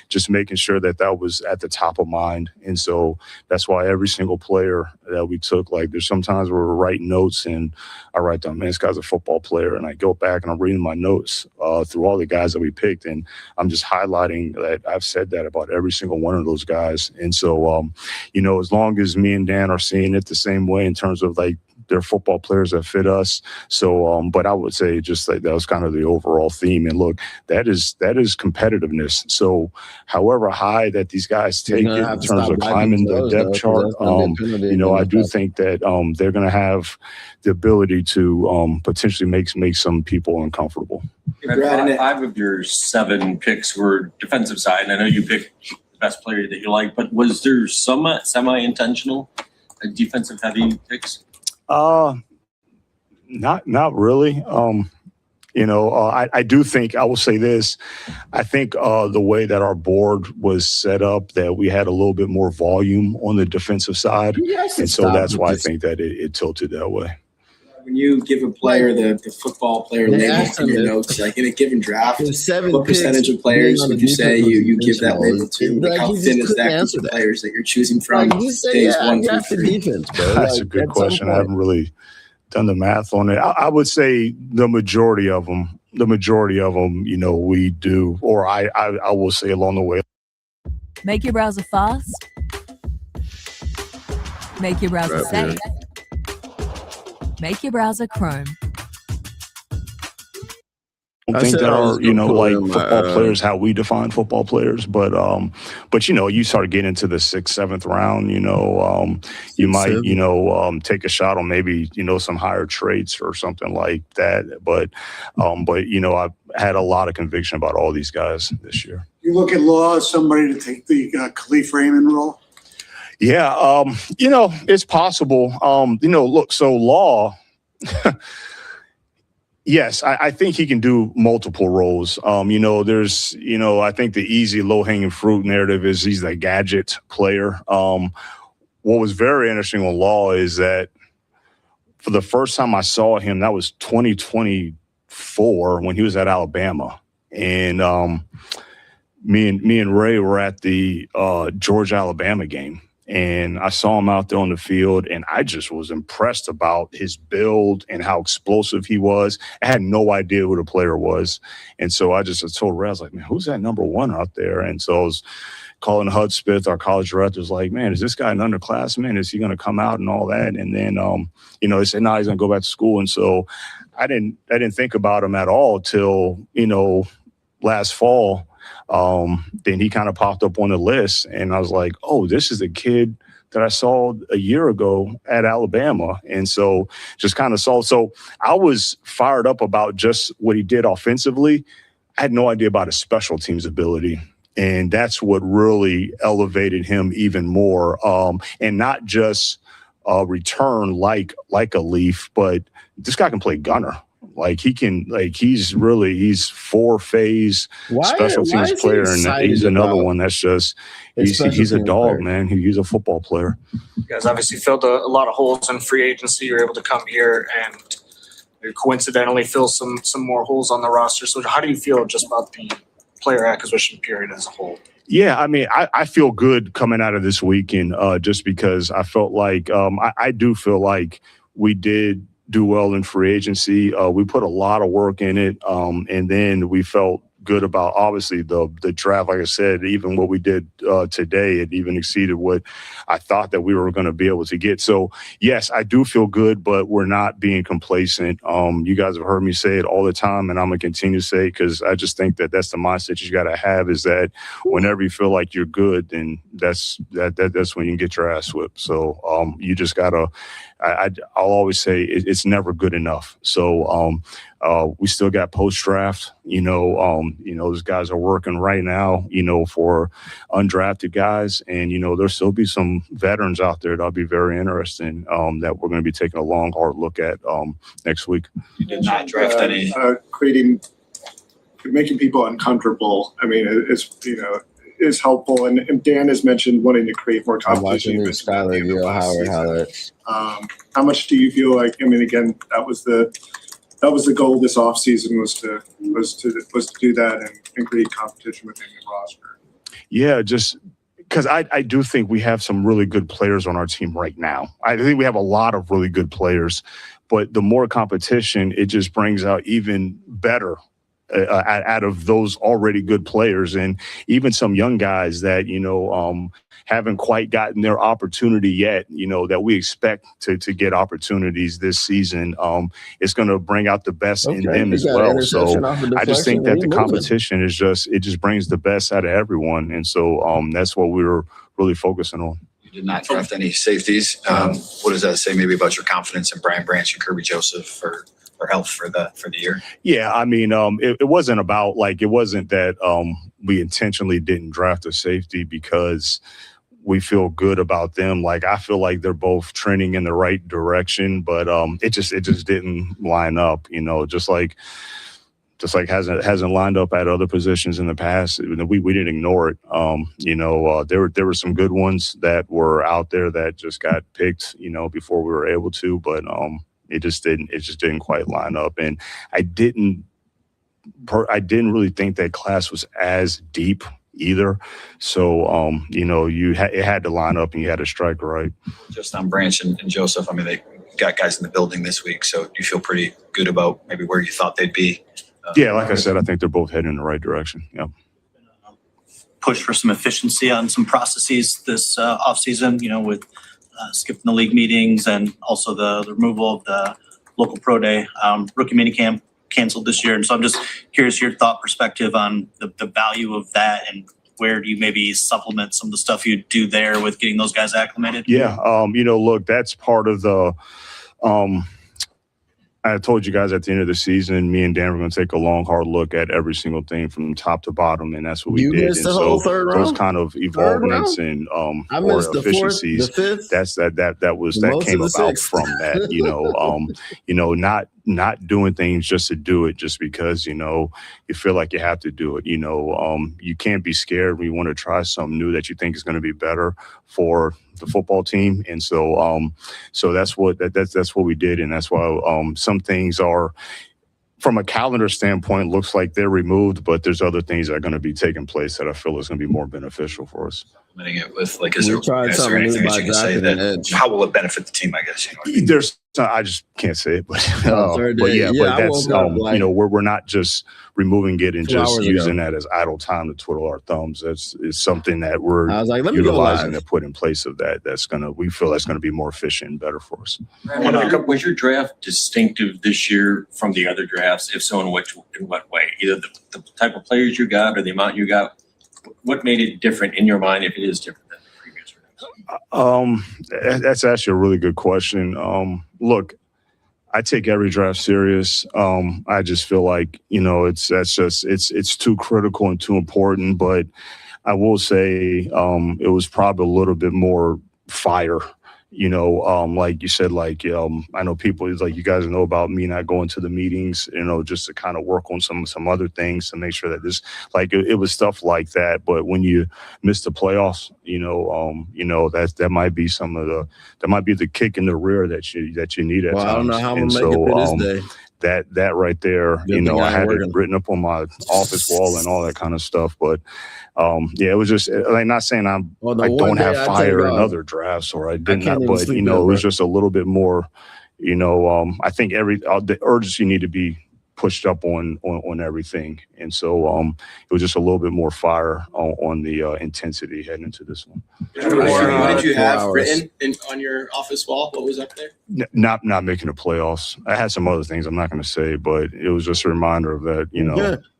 just making sure that was at the top of mind. And so that's why every single player that we took, like, there's sometimes where we're writing notes and I write down, man, this guy's a football player. And I go back and I'm reading my notes through all the guys that we picked. And I'm just highlighting that I've said that about every single one of those guys. And so, as long as me and Dan are seeing it the same way in terms of like they're football players that fit us. So, but I would say just like that was kind of the overall theme. And look, that is competitiveness. So however high that these guys take it in terms of climbing the depth chart, I do think that they're going to have the ability to potentially make some people uncomfortable. Five of your 7 picks were defensive side. I know you picked the best player that you like, but was there some semi-intentional defensive heavy picks? Not really. I do think, I will say this, I think the way that our board was set up, that we had a little bit more volume on the defensive side. And so that's why I think that it tilted that way. When you give a player the football player label in your notes, like in a given draft, what percentage of players would you say you give that label to? Like, how thin is that group of players that you're choosing from days 1 through 3? That's a good question. I haven't really done the math on it. I would say the majority of them, we do, or I will say along the way. Make your browser fast. Make your browser safe. Make your browser Chrome. I think that are, football players, how we define football players. But you start getting into the 6th, 7th round, you might, take a shot on maybe, some higher traits or something like that. But I've had a lot of conviction about all these guys this year. You look at Law as somebody to take the Khalif Raymond role? Yeah, it's possible. Look, so Law, yes, I think he can do multiple roles. There's, I think the easy low-hanging fruit narrative is he's a gadget player. What was very interesting on Law is that for the first time I saw him, that was 2024 when he was at Alabama. And me and Ray were at the Georgia-Alabama game. And I saw him out there on the field, and I just was impressed about his build and how explosive he was. I had no idea who the player was. And so I told Ray, I was like, man, who's that number 1 out there? And so I was calling Hudspeth, our college director, was like, man, is this guy an underclassman? Is he going to come out and all that? And then, they said, no, he's going to go back to school. And so I didn't think about him at all till, last fall. Then he kind of popped up on the list, and I was like, oh, this is a kid that I saw a year ago at Alabama. And so just kind of saw. So I was fired up about just what he did offensively. I had no idea about his special teams ability. And that's what really elevated him even more. And not just return like a Leaf, but this guy can play gunner. Like he's 4-phase special teams player, and he's another one that's just he's a dog, man. He's a football player. You guys obviously filled a lot of holes in free agency. You're able to come here and coincidentally fill some more holes on the roster. So how do you feel just about the player acquisition period as a whole? Yeah, I mean, I feel good coming out of this weekend just because I felt like I do feel like we did do well in free agency. We put a lot of work in it, and then we felt good about obviously the draft. Like I said, even what we did today, it even exceeded what I thought that we were going to be able to get. So yes, I do feel good, but we're not being complacent. You guys have heard me say it all the time, and I'm gonna continue to say it because I just think that that's the mindset you got to have, is that whenever you feel like you're good, then that's when you can get your ass whipped. So you just gotta. I'll always say it's never good enough. So we still got post draft. Those guys are working right now. For undrafted guys, and there'll still be some veterans out there that'll be very interesting. That we're going to be taking a long, hard look at next week. You did not draft any. Making people uncomfortable. I mean, is helpful. And Dan has mentioned wanting to create more competition. How much do you feel like? I mean, again, that was the goal this offseason was to do that and create competition within the roster. Yeah, just because I do think we have some really good players on our team right now. I think we have a lot of really good players, but the more competition, it just brings out even better out of those already good players, and even some young guys that haven't quite gotten their opportunity yet, that we expect to get opportunities this season. It's going to bring out the best in them as well. So I just think that the competition is it just brings the best out of everyone, and so that's what we were really focusing on. You did not draft any safeties. What does that say maybe about your confidence in Brian Branch and Kirby Joseph for health for the year? Yeah, I mean, it wasn't about it wasn't that we intentionally didn't draft a safety because we feel good about them. I feel like they're both trending in the right direction, but it just didn't line up. Just like hasn't lined up at other positions in the past. We didn't ignore it. There were some good ones that were out there that just got picked, before we were able to, but it just didn't quite line up. And I didn't really think that class was as deep either. So, it had to line up and you had to strike right. Just on Branch and Joseph, I mean, they got guys in the building this week. So do you feel pretty good about maybe where you thought they'd be? Yeah, like I said, I think they're both heading in the right direction. Yeah. Push for some efficiency on some processes this offseason, with skipping the league meetings and also the removal of the local pro day. Rookie minicamp canceled this year. And so I'm just curious your thought perspective on the value of that, and where do you maybe supplement some of the stuff you do there with getting those guys acclimated? Yeah. Look, that's part of the I told you guys at the end of the season, me and Dan were going to take a long, hard look at every single thing from top to bottom, and that's what we did. And so those kind of evolvements and or efficiencies, that came about from that. Not doing things just to do it, just because you feel like you have to do it. You can't be scared when you want to try something new that you think is going to be better for the football team, and so that's what we did, and that's why some things are, from a calendar standpoint, looks like they're removed, but there's other things that are going to be taking place that I feel is going to be more beneficial for us. It with is there anything that you can say that how will it benefit the team? I guess I just can't say it, but that's we're not just removing it and just using that as idle time to twiddle our thumbs. It's something that we're utilizing to put in place of that. We feel that's gonna be more efficient and better for us. Was your draft distinctive this year from the other drafts? If so, in what way? Either the type of players you got or the amount you got. What made it different in your mind, if it is different than the previous drafts? That's actually a really good question. Look, I take every draft serious. I just feel like it's too critical and too important. But I will say it was probably a little bit more fire. Like you said, I know people, you guys know about me not going to the meetings, just to kind of work on some other things to make sure that this, it was stuff like that. But when you miss the playoffs, that might be that might be the kick in the rear that you need at times. I don't know how I'm going to make it for this day. That right there, I had it written up on my office wall and all that kind of stuff. But it was just not saying I don't have fire in other drafts or I didn't, but it was just a little bit more. I think the urgency need to be pushed up on everything, and so it was just a little bit more fire on the intensity heading into this one. What did you have written on your office wall? What was up there? Not making the playoffs. I had some other things I'm not going to say, but it was just a reminder of that.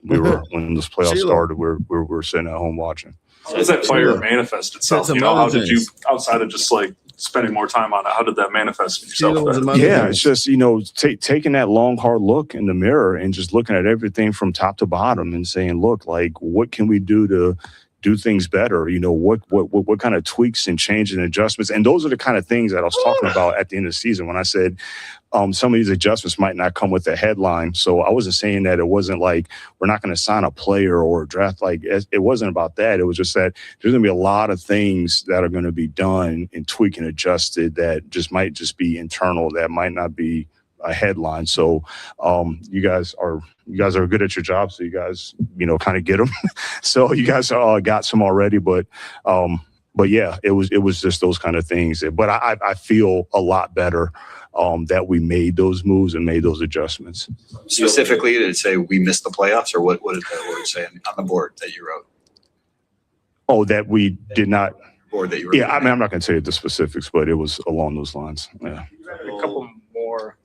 We were when this playoff started, we're sitting at home watching. How does that fire manifest itself? How did you, outside of just spending more time on it. How did that manifest itself? Yeah, it's just, you know, taking that long, hard look in the mirror and just looking at everything from top to bottom and saying, look, like, what can we do to do things better? You know, what kind of tweaks and changes and adjustments? And those are the kind of things that I was talking about at the end of the season when I said some of these adjustments might not come with a headline. So I wasn't saying that it wasn't like we're not going to sign a player or draft. Like, it wasn't about that. It was just that there's going to be a lot of things that are going to be done and tweaked and adjusted that just might just be internal, that might not be a headline. So you guys are good at your job. So you guys, you know, kind of get them. So you guys got some already, but yeah, it was just those kind of things. But I feel a lot better that we made those moves and made those adjustments. Specifically, did it say we missed the playoffs, or what did that word say on the board that you wrote? Oh, that we did not. Board that you wrote. Yeah, I mean, I'm not going to tell you the specifics, but it was along those lines. Yeah. A couple more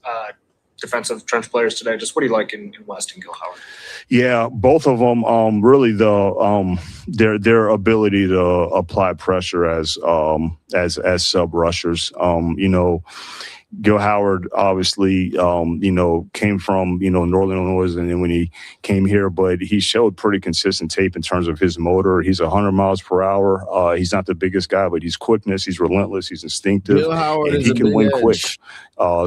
defensive trench players today. Just what do you like in West and Gil Howard? Yeah, both of them really their ability to apply pressure as sub rushers. You know, Gil Howard obviously, you know, came from, you know, Northern Illinois, and then when he came here, but he showed pretty consistent tape in terms of his motor. He's 100 miles per hour. He's not the biggest guy, but he's quickness. He's relentless. He's instinctive. Gil Howard and he can win quick.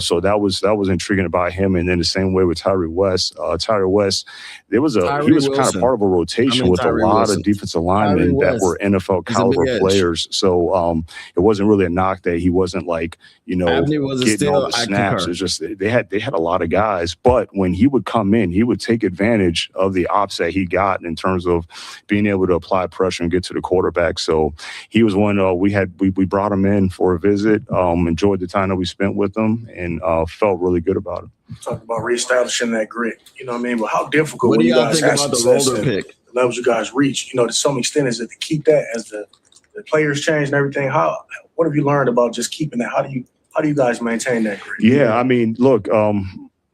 So that was intriguing about him. And then the same way with Tyree West. Tyree West, he was kind of part of a rotation with a lot of defensive linemen that were NFL caliber players. So it wasn't really a knock that he wasn't like, you know, getting all the snaps. It's just they had a lot of guys, but when he would come in, he would take advantage of the ops that he got in terms of being able to apply pressure and get to the quarterback. So he was one we brought him in for a visit, enjoyed the time that we spent with him, and felt really good about it. Talk about reestablishing that grit. You know what I mean? But how difficult what when do you y'all guys think have about the success Rolder and pick? the levels you guys reach, you know, to some extent, is it to keep that as the players change and everything? What have you learned about just keeping that? How do you guys maintain that grit? Yeah, I mean, look,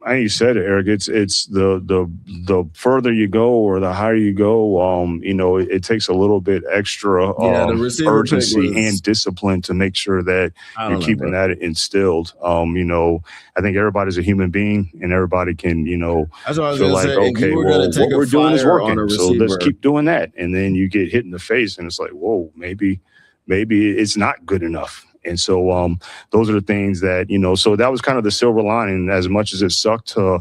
I think you said it, Eric. It's the further you go or the higher you go, you know, it takes a little bit extra urgency and discipline to make sure that you're keeping that instilled. You know, I think everybody's a human being, and everybody can, you know, feel like, okay, well, what we're doing is working, so let's keep doing that. And then you get hit in the face, and it's like, whoa, maybe it's not good enough. And so those are the things that, you know, so that was kind of the silver lining. As much as it sucked to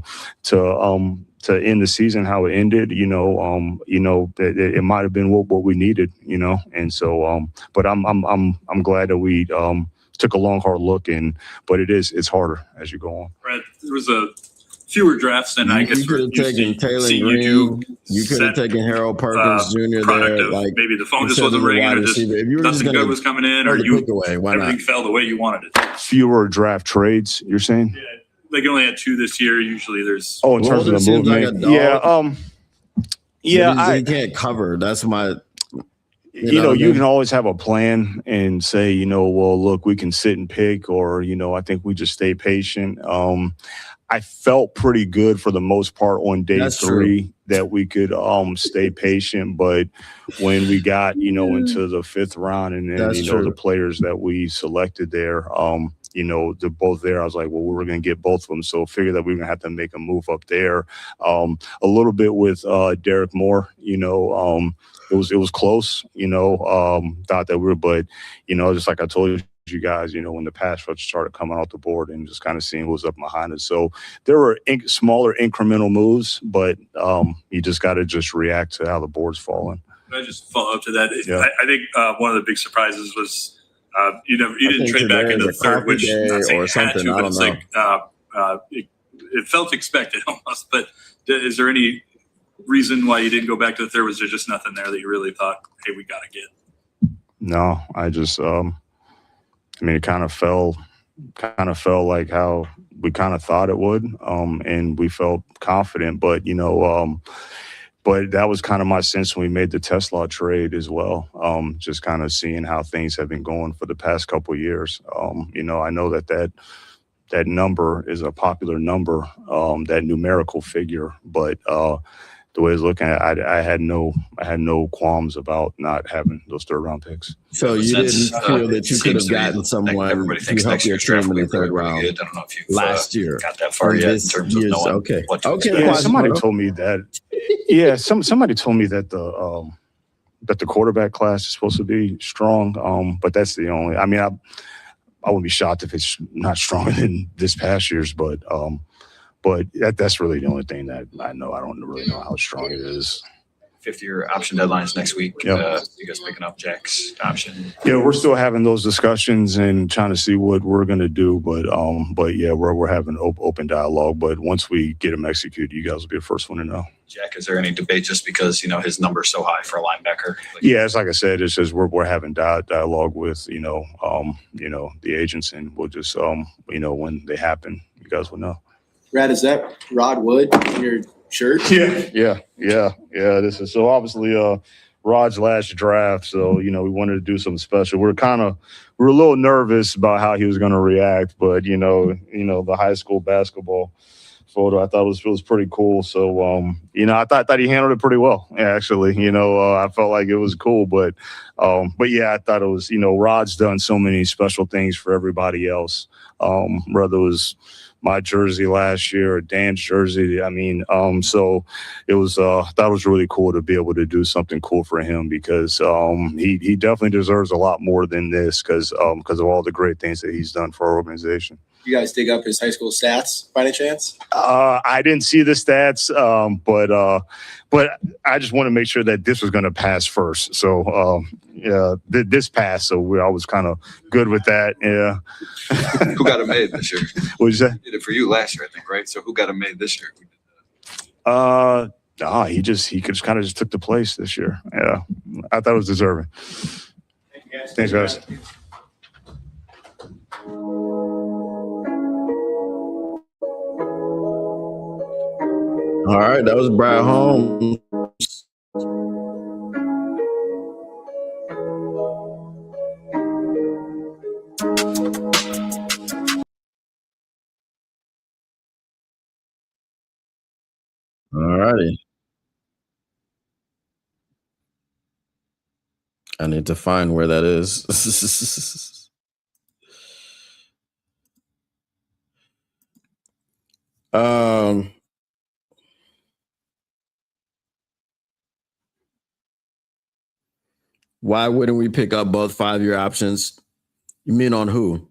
end the season how it ended, you know, it might have been what we needed, you know. And so but I'm glad that we took a long, hard look but it's harder as you go on. Brad, there was fewer drafts than I guess. You could have taken Taylor Green. You could have taken Harold Perkins Jr. there. Like, maybe the phone just wasn't ringing, or just nothing good was coming in, or everything fell the way you wanted it. Fewer draft trades, you're saying? Yeah, they only had 2 this year. Usually there's. Oh, in terms of the movement, he can't cover. That's my. You know, you can always have a plan and say, you know, well, look, we can sit and pick, or, you know, I think we just stay patient. I felt pretty good for the most part on day 3 that we could stay patient, but when we got, you know, into the 5th round and then, you know, the players that we selected there, you know, they're both there. I was like, well, we're going to get both of them. So figure that we're going to have to make a move up there. A little bit with Derek Moore, you know, it was close, you know, thought that but, you know, just like I told you guys, you know, when the pass rush started coming off the board and just kind of seeing who was up behind us. So there were smaller incremental moves, but you just got to just react to how the board's falling. Can I just follow up to that? Yeah. I think one of the big surprises was you didn't trade back into the 3rd, which I'm not saying you had to, but it's like it felt expected almost. But is there any reason why you didn't go back to the 3rd? Was there just nothing there that you really thought, hey, we got to get? No, I just I mean, it kind of fell like how we kind of thought it would, and we felt confident. But, you know, but that was kind of my sense when we made the Tesla trade as well, just kind of seeing how things have been going for the past couple of years. You know, I know that number is a popular number, that numerical figure, but the way it's looking, I had no qualms about not having those 3rd round picks. So you didn't feel that you could have gotten someone everybody to thinks help next your year's draft team in will the be really, 3rd really round good. I don't know if you've last year. got that far yet in terms of knowing Okay. what to Okay. expect. Yeah, somebody told me that. Yeah, somebody told me that the quarterback class is supposed to be strong. But that's the only. I mean, I wouldn't be shocked if it's not stronger than this past year's, but that's really the only thing that I know. I don't really know how strong it is. 50-year option deadline is next week. Yep. You guys picking up Jack's option? Yeah, we're still having those discussions and trying to see what we're going to do. But yeah, we're having open dialogue. But once we get him executed, you guys will be the first one to know. Jack, is there any debate just because, his number's so high for a linebacker? Yeah, it's like I said, it's just we're having dialogue with, the agents, and we'll just, when they happen, you guys will know. Brad, is that Rod Wood in your shirt? Yeah. This is so obviously Rod's last draft, so we wanted to do something special. We're a little nervous about how he was going to react, but the high school basketball photo I thought was pretty cool. So I thought he handled it pretty well. Actually, I felt like it was cool, but yeah, I thought it was. Rod's done so many special things for everybody else. Whether it was my jersey last year or Dan's jersey. I mean, so it was, that was really cool to be able to do something cool for him because he definitely deserves a lot more than this because of all the great things that he's done for our organization. You guys dig up his high school stats by any chance? I didn't see the stats, but I just want to make sure that this was going to pass first. So this passed, so I was kind of good with that. Yeah. Who got him made this year? What'd you say? Did it for you last year, I think, right? So who got him made this year? He just kind of took the place this year. Yeah, I thought it was deserving. Thanks, guys. All right, that was Brad Holmes. All righty. I need to find where that is. Why wouldn't we pick up both 5-year options? You mean on who?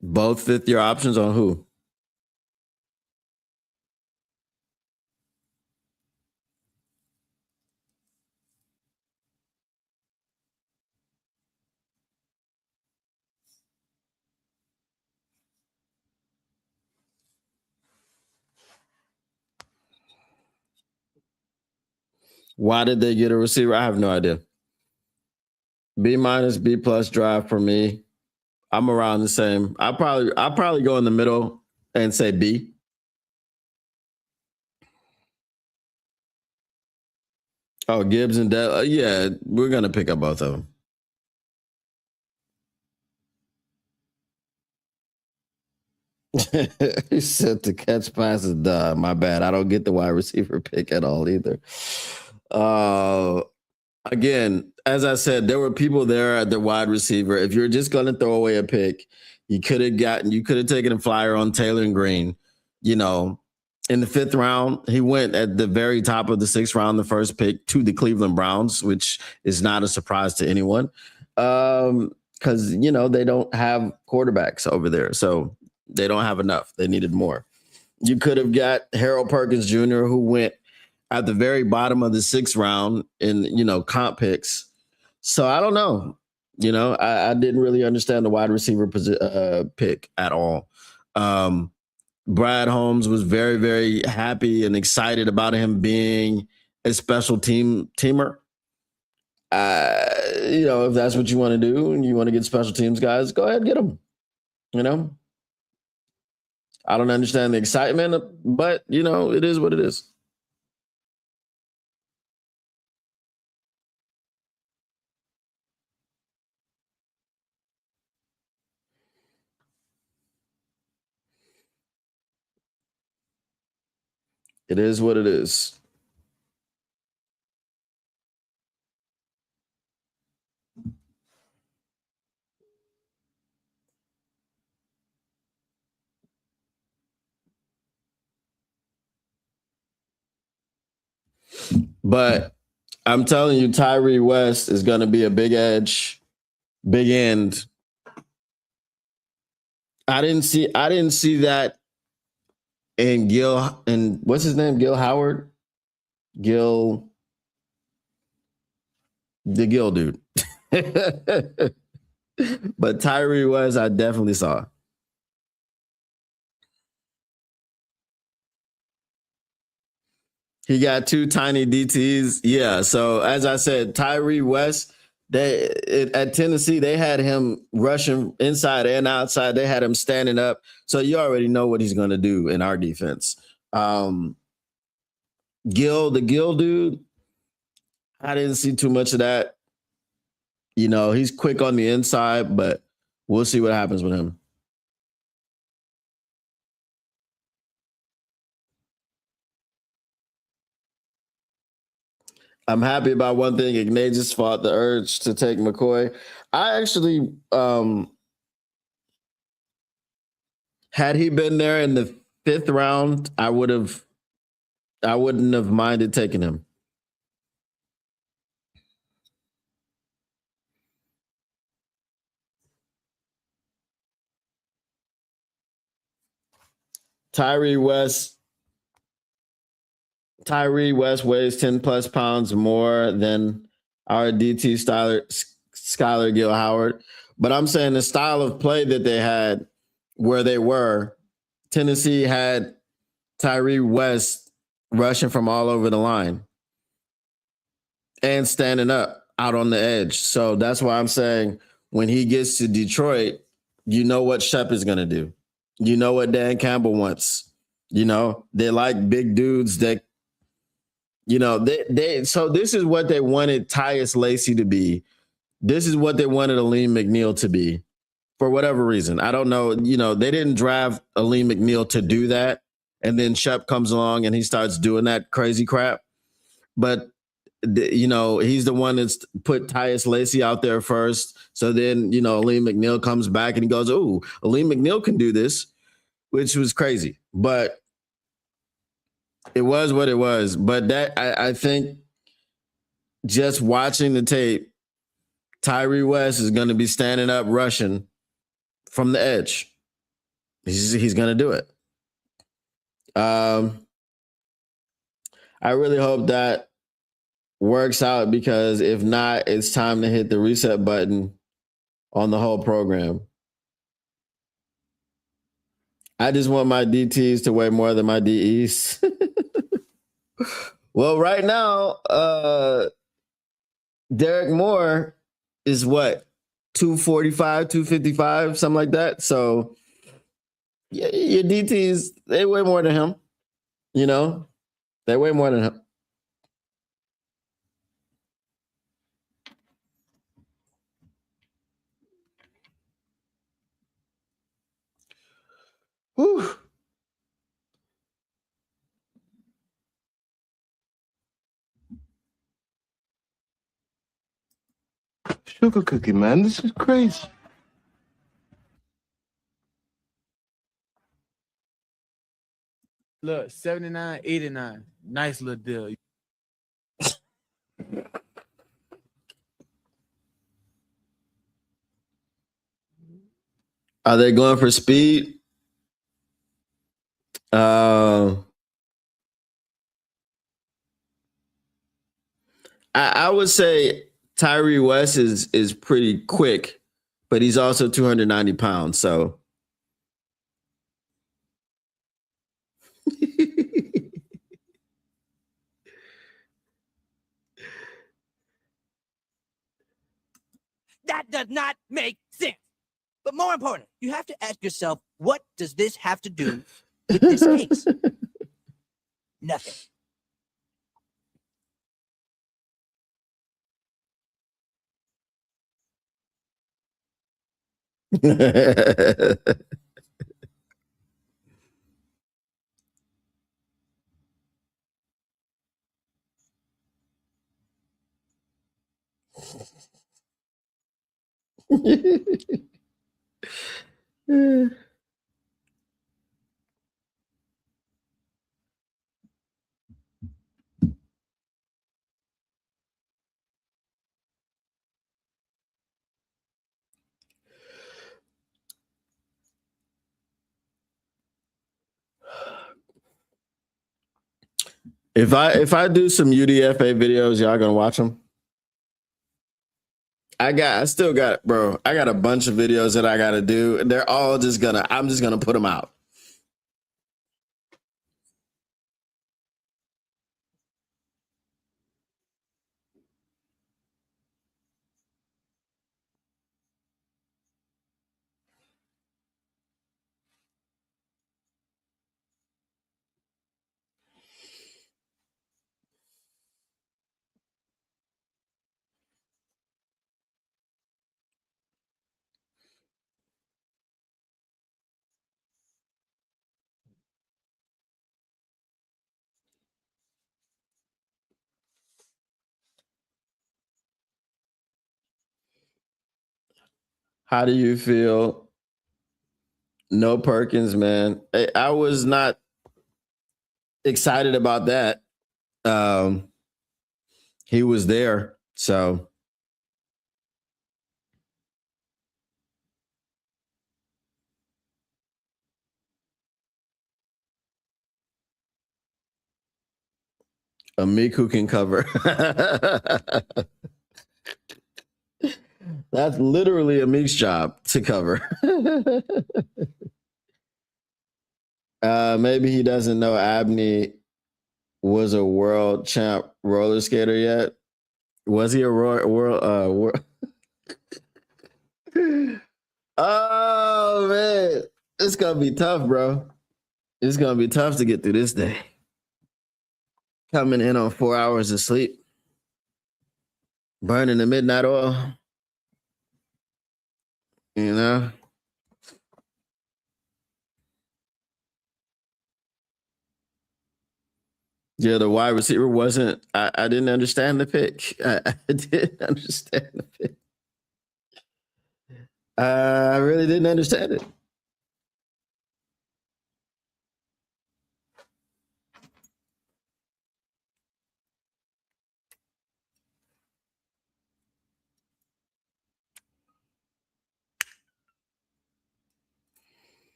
Both 5th-year options on who? Why did they get a receiver? I have no idea. B-, B+ drive for me. I'm around the same. I'll probably go in the middle and say B. Oh, Gibbs and yeah, we're gonna pick up both of them. He said to catch passes. Duh, my bad. I don't get the wide receiver pick at all either. Again, as I said, there were people there at the wide receiver. If you're just going to throw away a pick, you could have taken a flyer on Taylor and Green. In the 5th round, he went at the very top of the 6th round, the first pick to the Cleveland Browns, which is not a surprise to anyone. Because, they don't have quarterbacks over there. So they don't have enough. They needed more. You could have got Harold Perkins Jr., who went at the very bottom of the 6th round in, comp picks. So I don't know. I didn't really understand the wide receiver pick at all. Brad Holmes was very, very happy and excited about him being a special teamer. If that's what you want to do and you want to get special teams guys, go ahead and get them. I don't understand the excitement, but, it is what it is. It is what it is. But I'm telling you, Tyree West is going to be a big edge, big end. I didn't see that in Gil, and what's his name? Gil Howard? The Gil dude. But Tyree West, I definitely saw. He got 2 tiny DTs. Yeah. So as I said, Tyree West, at Tennessee, they had him rushing inside and outside. They had him standing up. So you already know what he's going to do in our defense. The Gil dude, I didn't see too much of that. You know, he's quick on the inside, but we'll see what happens with him. I'm happy about one thing. Ignatius fought the urge to take McCoy. I actually, had he been there in the 5th round, I wouldn't have minded taking him. Tyree West weighs 10 plus pounds more than our DT Skylar Gil Howard. But I'm saying the style of play that they had where they were, Tennessee had Tyree West rushing from all over the line and standing up out on the edge. So that's why I'm saying when he gets to Detroit, you know what Shep is going to do. You know what Dan Campbell wants. You know, they like big dudes that, you know, so this is what they wanted Tyus Lacey to be. This is what they wanted Aleem McNeil to be for whatever reason. I don't know. You know, they didn't draft Aleem McNeil to do that. And then Shep comes along and he starts doing that crazy crap. But, you know, he's the one that's put Tyus Lacey out there first. So then, you know, Aleem McNeil comes back and he goes, oh, Aleem McNeil can do this, which was crazy. But it was what it was. But that I think just watching the tape, Tyree West is going to be standing up rushing from the edge. He's going to do it. I really hope that works out, because if not, it's time to hit the reset button on the whole program. I just want my DTs to weigh more than my DEs. Well, right now, Derek Moore is what? 245, 255, something like that. So yeah, your DTs, they weigh more than him. You know, they weigh more than him. Whew. Sugar cookie, man. This is crazy. Look, 79, 89. Nice little deal. Are they going for speed? I would say Tyree West is pretty quick, but he's also 290 pounds. So that does not make sense. But more important, you have to ask yourself, what does this have to do with this case? Nothing. If I do some UDFA videos, y'all gonna watch them? I still got, bro. I got a bunch of videos that I gotta do. They're all I'm just gonna put them out. How do you feel? No Perkins, man. I was not excited about that. He was there, so. Amiku can cover. That's literally Amik's job to cover. Maybe he doesn't know Abney was a world champ roller skater yet. Was he a world? Oh man, it's gonna be tough, bro. It's gonna be tough to get through this day. Coming in on 4 hours of sleep, burning the midnight oil. You know. Yeah, the wide receiver wasn't. I didn't understand the pick. I didn't understand the pick. I really didn't understand it.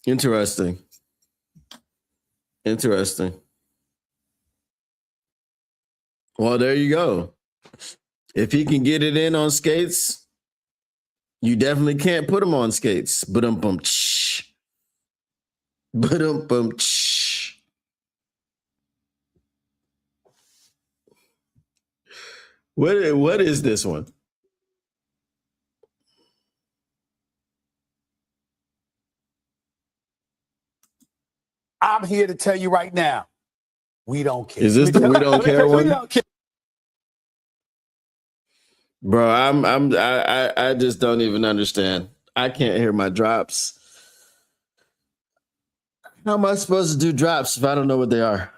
Interesting. Well, there you go. If he can get it in on skates, you definitely can't put him on skates. Ba-dum-bum-tsh. Ba-dum-bum-tsh. What is this one? I'm here to tell you right now, we don't care. Is this the we don't care one? We don't care. Bro, I just don't even understand. I can't hear my drops. How am I supposed to do drops if I don't know what they are?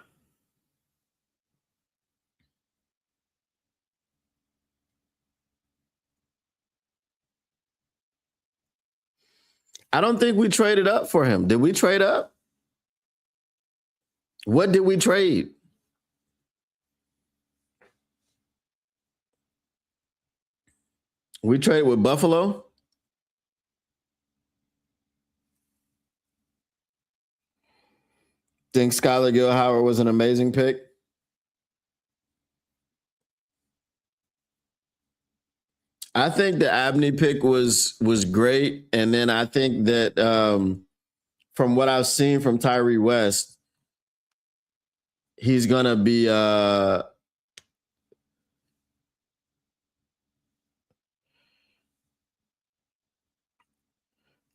I don't think we traded up for him. Did we trade up? What did we trade? We traded with Buffalo. Think Skylar Gilhoward was an amazing pick? I think the Abney pick was great. And then I think that from what I've seen from Tyree West, he's going to be oh,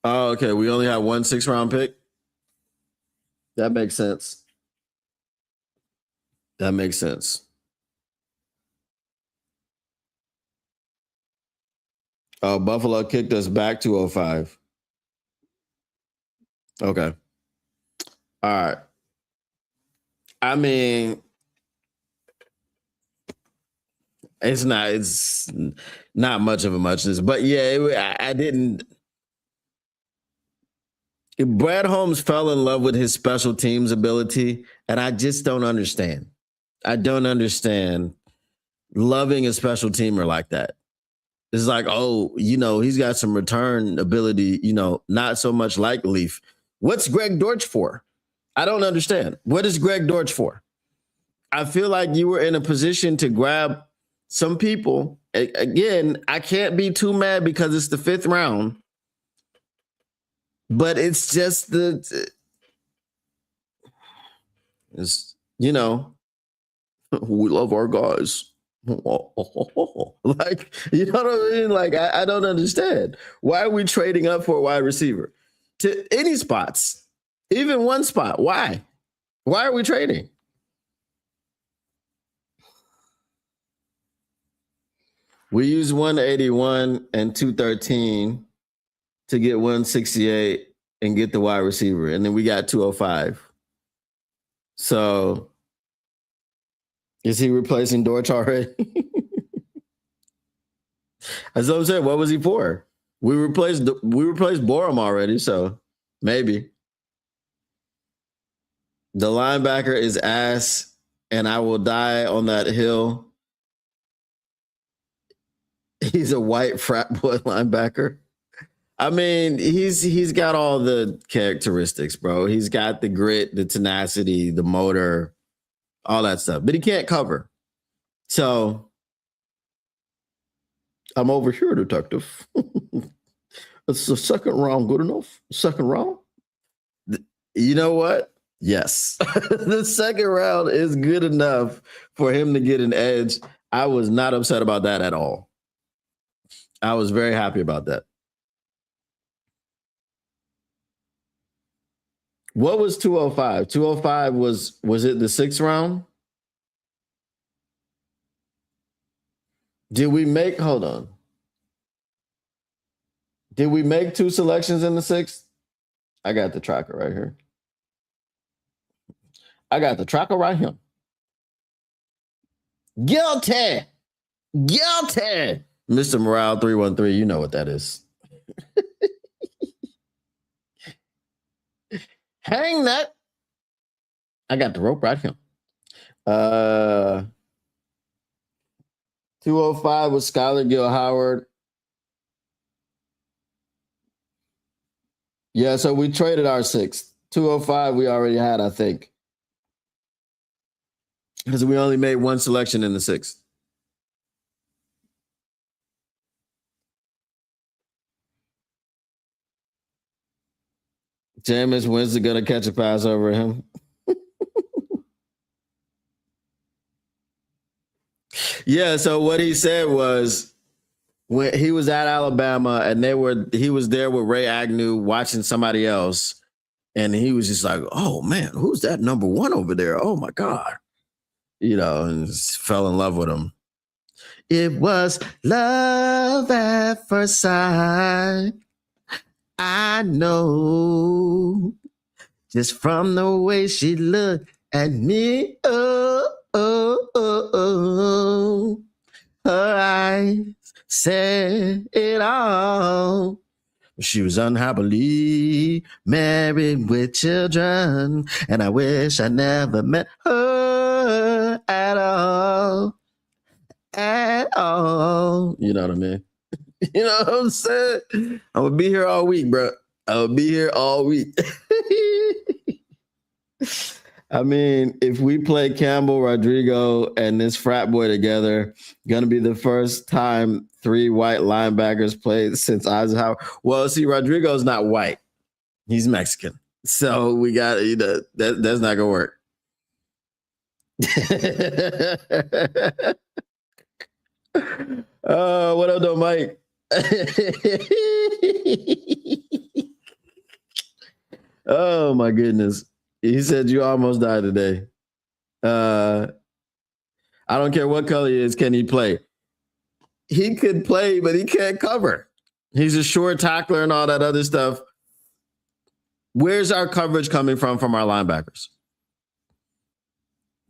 okay. We only have 1 6-round pick. That makes sense. Oh, Buffalo kicked us back to 05. Okay. All right. I mean, It's not much of a muchness, but yeah, I didn't. Brad Holmes fell in love with his special teams ability, and I just don't understand. I don't understand loving a special teamer like that. It's like, oh, he's got some return ability, not so much like Leaf. What's Greg Dortch for? I don't understand. What is Greg Dortch for? I feel like you were in a position to grab some people. Again, I can't be too mad because it's the 5th round. But it's just we love our guys. Like, you know what I mean? Like, I don't understand. Why are we trading up for a wide receiver? To any spots, even one spot. Why? Why are we trading? We use 181 and 213 to get 168 and get the wide receiver. And then we got 205. So is he replacing Dortch already? That's what I'm saying. What was he for? We replaced Borum already, so maybe. The linebacker is ass, and I will die on that hill. He's a white frat boy linebacker. I mean, he's got all the characteristics, bro. He's got the grit, the tenacity, the motor, all that stuff. But he can't cover. So I'm over here, detective. It's the 2nd round good enough? 2nd round? You know what? Yes. The 2nd round is good enough for him to get an edge. I was not upset about that at all. I was very happy about that. What was 205? 205 was it the 6th round? Did we make 2 selections in the 6th? I got the tracker right here. Guilty. Mr. Morale 313, you know what that is. Hang that. I got the rope right here. 205 was Skylar Gill Howard. Yeah, so we traded our 6th. 205 we already had, I think. Because we only made 1 selection in the 6th. Jameis Winston gonna catch a pass over him. Yeah, so what he said was when he was at Alabama and he was there with Ray Agnew watching somebody else, and he was just like, oh man, who's that number 1 over there? Oh my God. And just fell in love with him. It was love at first sight. I know just from the way she looked at me. Oh, her eyes said it all. She was unhappily married with children, and I wish I never met her at all. You know what I mean? You know what I'm saying? I'm going to be here all week, bro. I'll be here all week. I mean, if we play Campbell, Rodrigo, and this frat boy together, going to be the first time 3 white linebackers played since Eisenhower. Well, see, Rodrigo's not white. He's Mexican. So we got, that's not going to work. What up, though, Mike? Oh my goodness. He said you almost died today. I don't care what color he is, can he play? He could play, but he can't cover. He's a short tackler and all that other stuff. Where's our coverage coming from our linebackers?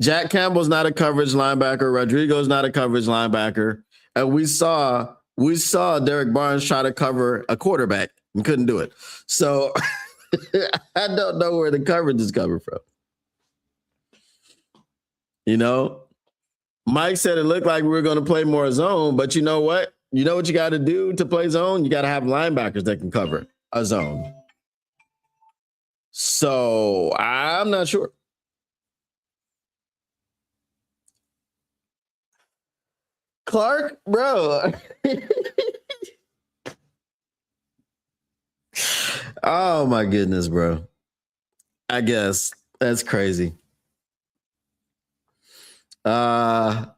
Jack Campbell's not a coverage linebacker. Rodrigo's not a coverage linebacker. And we saw Derek Barnes try to cover a quarterback and couldn't do it. So I don't know where the coverage is coming from. You know, Mike said it looked like we were going to play more zone, but you know what? You know what you got to do to play zone? You got to have linebackers that can cover a zone. So I'm not sure. Clark, bro. Oh my goodness, bro. I guess that's crazy. Love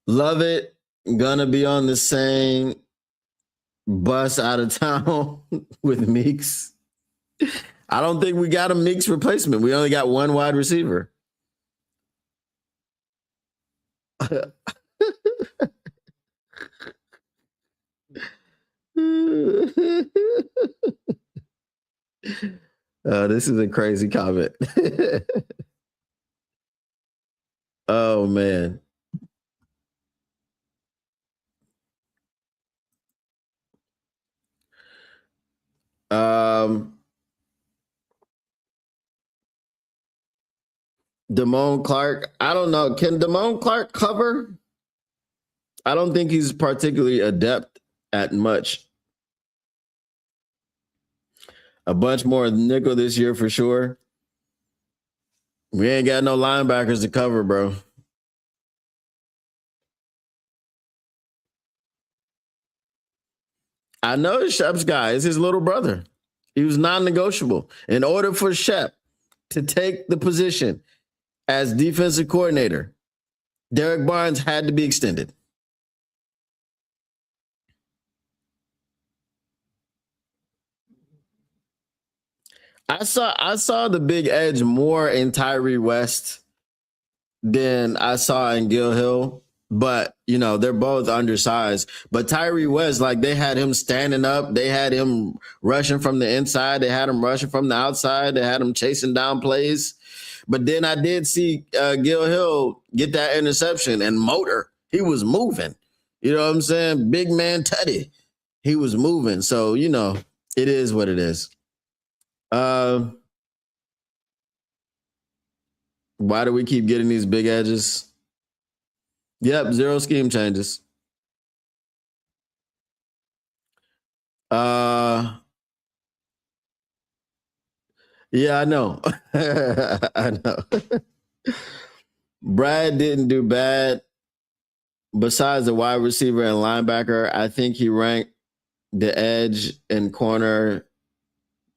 it. Gonna be on the same bus out of town with Meeks. I don't think we got a Meeks replacement. We only got one wide receiver. This is a crazy comment. Oh man. Damone Clark. I don't know. Can Damone Clark cover? I don't think he's particularly adept at much. A bunch more nickel this year for sure. We ain't got no linebackers to cover, bro. I know Shep's guy is his little brother. He was non-negotiable. In order for Shep to take the position as defensive coordinator, Derek Barnes had to be extended. I saw the big edge more in Tyree West than I saw in Gil Hill, but you know, they're both undersized. But Tyree West, like, they had him standing up, they had him rushing from the inside, they had him rushing from the outside, they had him chasing down plays. But then I did see Gil Hill get that interception and motor. He was moving. You know what I'm saying? Big man Teddy. He was moving. So, you know, it is what it is. Why do we keep getting these big edges? Yep, 0 scheme changes. Yeah, I know. I know. Brad didn't do bad. Besides the wide receiver and linebacker, I think he ranked the edge and corner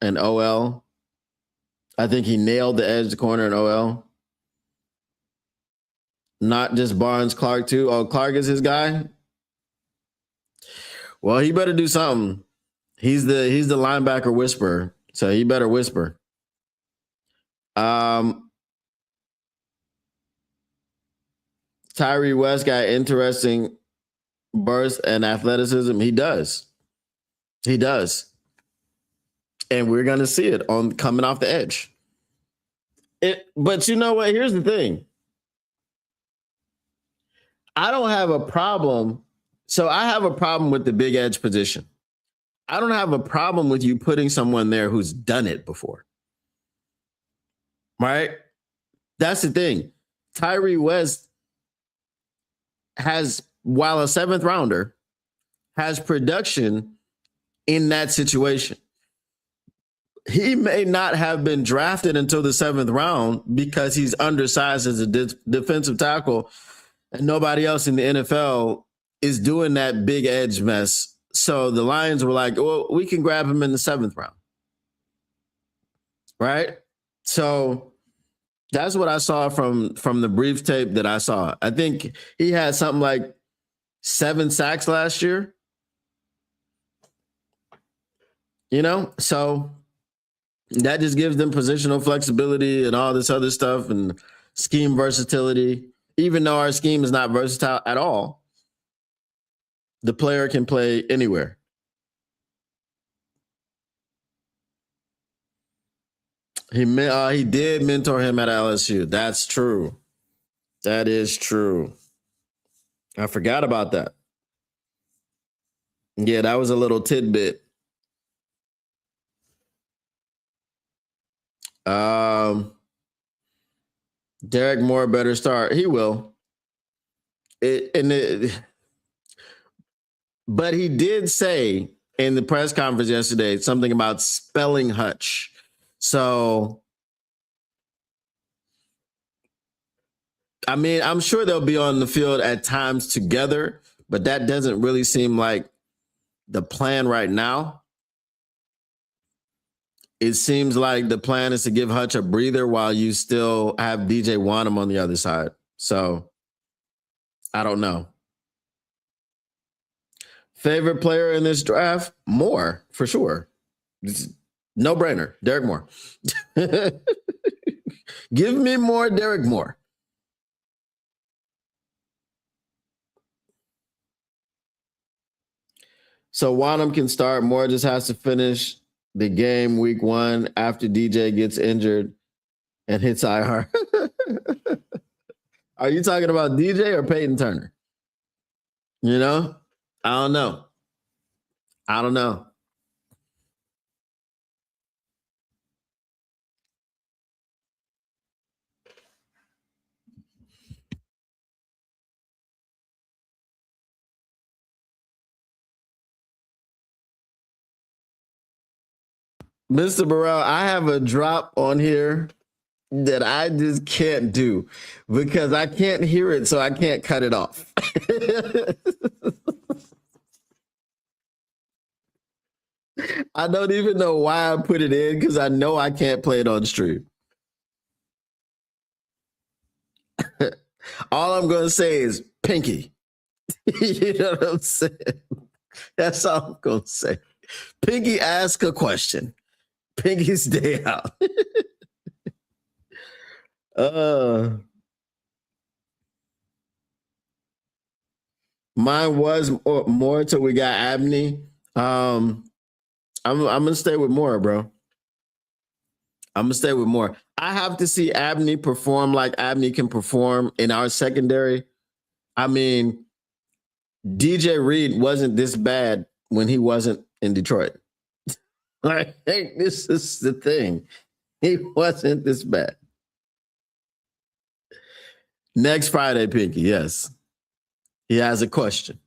and OL. I think he nailed the edge, the corner, and OL. Not just Barnes, Clark too. Oh, Clark is his guy? Well, he better do something. He's the linebacker whisperer, so he better whisper. Tyree West got interesting burst and athleticism. He does. He does. And we're going to see it on coming off the edge. But you know what? Here's the thing. I don't have a problem. So I have a problem with the big edge position. I don't have a problem with you putting someone there who's done it before. Right? That's the thing. Tyree West has, while a 7th rounder, has production in that situation. He may not have been drafted until the 7th round because he's undersized as a defensive tackle, and nobody else in the NFL is doing that big edge mess. So the Lions were like, well, we can grab him in the 7th round. Right? So that's what I saw from the brief tape that I saw. I think he had something like 7 sacks last year. You know, so that just gives them positional flexibility and all this other stuff and scheme versatility. Even though our scheme is not versatile at all, the player can play anywhere. He did mentor him at LSU. That's true. That is true. I forgot about that. Yeah, that was a little tidbit. Derek Moore better start. He will. But he did say in the press conference yesterday something about spelling Hutch. So, I mean, I'm sure they'll be on the field at times together, but that doesn't really seem like the plan right now. It seems like the plan is to give Hutch a breather while you still have DJ Wonnum on the other side. So, I don't know. Favorite player in this draft? Moore, for sure. No brainer. Derek Moore. Give me more Derek Moore. So Wonnum can start. Moore just has to finish the game week 1 after DJ gets injured and hits IR. Are you talking about DJ or Peyton Turner? You know? I don't know. Mr. Burrell, I have a drop on here that I just can't do because I can't hear it, so I can't cut it off. I don't even know why I put it in because I know I can't play it on stream. All I'm going to say is Pinky. You know what I'm saying? That's all I'm going to say. Pinky, ask a question. Pinky's day out. Mine was more till we got Abney. I'm gonna stay with Moore, bro. I'm gonna stay with Moore. I have to see Abney perform like Abney can perform in our secondary. I mean, DJ Reed wasn't this bad when he wasn't in Detroit. Like, hey, this is the thing. He wasn't this bad. Next Friday, Pinky, yes. He has a question.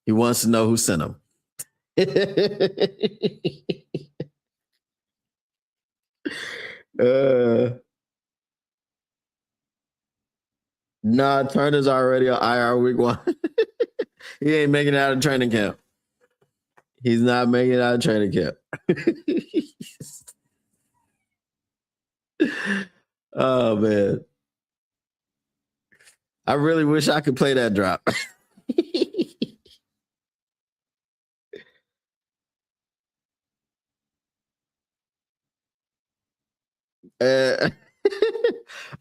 He wants to know who sent him. Nah, Turner's already on IR week 1. He ain't making it out of training camp. He's not making it out of training camp. Oh, man. I really wish I could play that drop.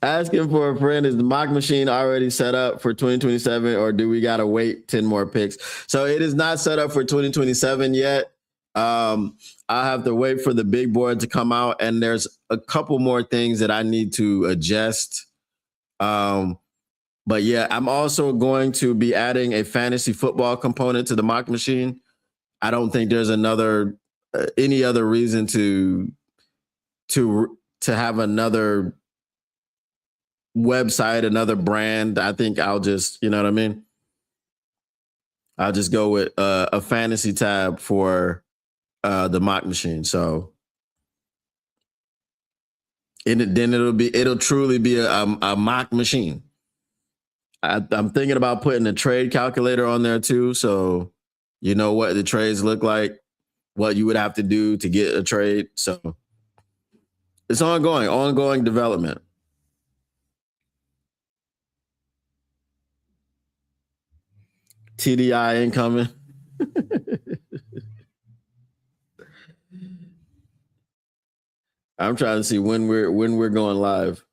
Asking for a friend, is the mock machine already set up for 2027 or do we got to wait 10 more picks? So it is not set up for 2027 yet. I have to wait for the big board to come out, and there's a couple more things that I need to adjust. But yeah, I'm also going to be adding a fantasy football component to the mock machine. I don't think there's any other reason to have another website, another brand. I think I'll just, you know what I mean? I'll just go with a fantasy tab for the mock machine. So it'll truly be a mock machine. I'm thinking about putting a trade calculator on there too. So you know what the trades look like, what you would have to do to get a trade. So it's ongoing development. TDI incoming. I'm trying to see when we're going live.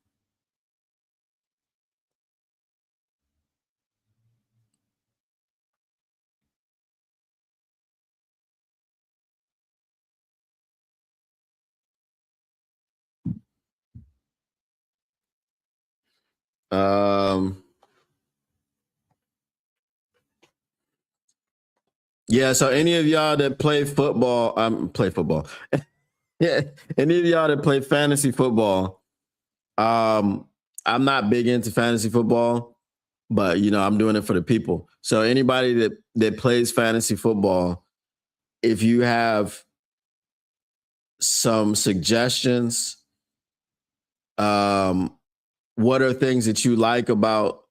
Yeah, so any of y'all that play football, yeah, any of y'all that play fantasy football, I'm not big into fantasy football, but I'm doing it for the people. So anybody that plays fantasy football, if you have some suggestions, what are things that you like about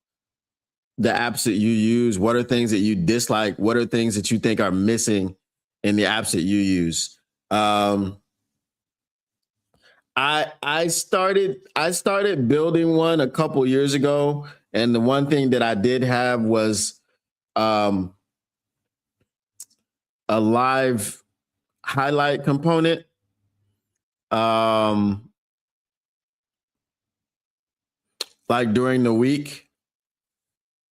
the apps that you use? What are things that you dislike? What are things that you think are missing in the apps that you use? I started building one a couple years ago, and the one thing that I did have was a live highlight component. Like during the week.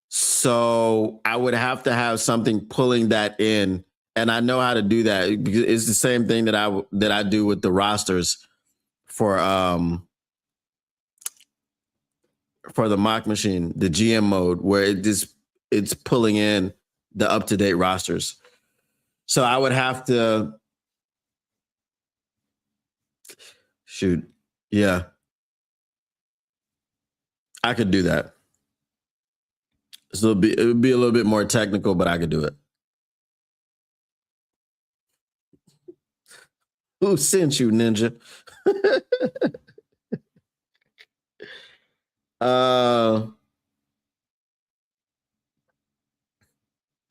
So I would have to have something pulling that in, and I know how to do that because it's the same thing that I do with the rosters for the mock machine, the GM mode, where it's pulling in the up-to-date rosters. So I would have to shoot. Yeah. I could do that. So it would be a little bit more technical, but I could do it. Who sent you, Ninja?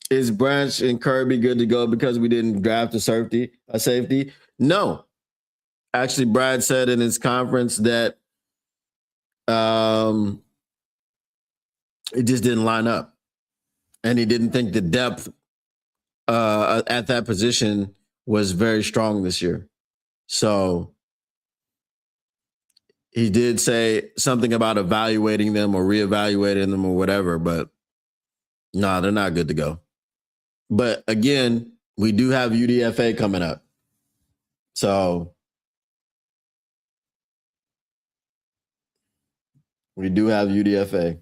Is Branch and Kirby good to go because we didn't draft a safety? No. Actually, Brad said in his conference that it just didn't line up. And he didn't think the depth at that position was very strong this year. So he did say something about evaluating them or reevaluating them or whatever, but no, they're not good to go. But again, we do have UDFA coming up. So we do have UDFA.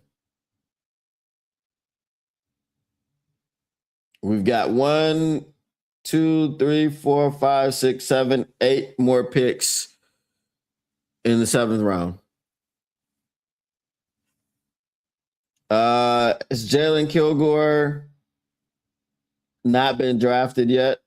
We've got 1, 2, 3, 4, 5, 6, 7, 8 more picks in the 7th round. Is Jalen Kilgore not been drafted yet?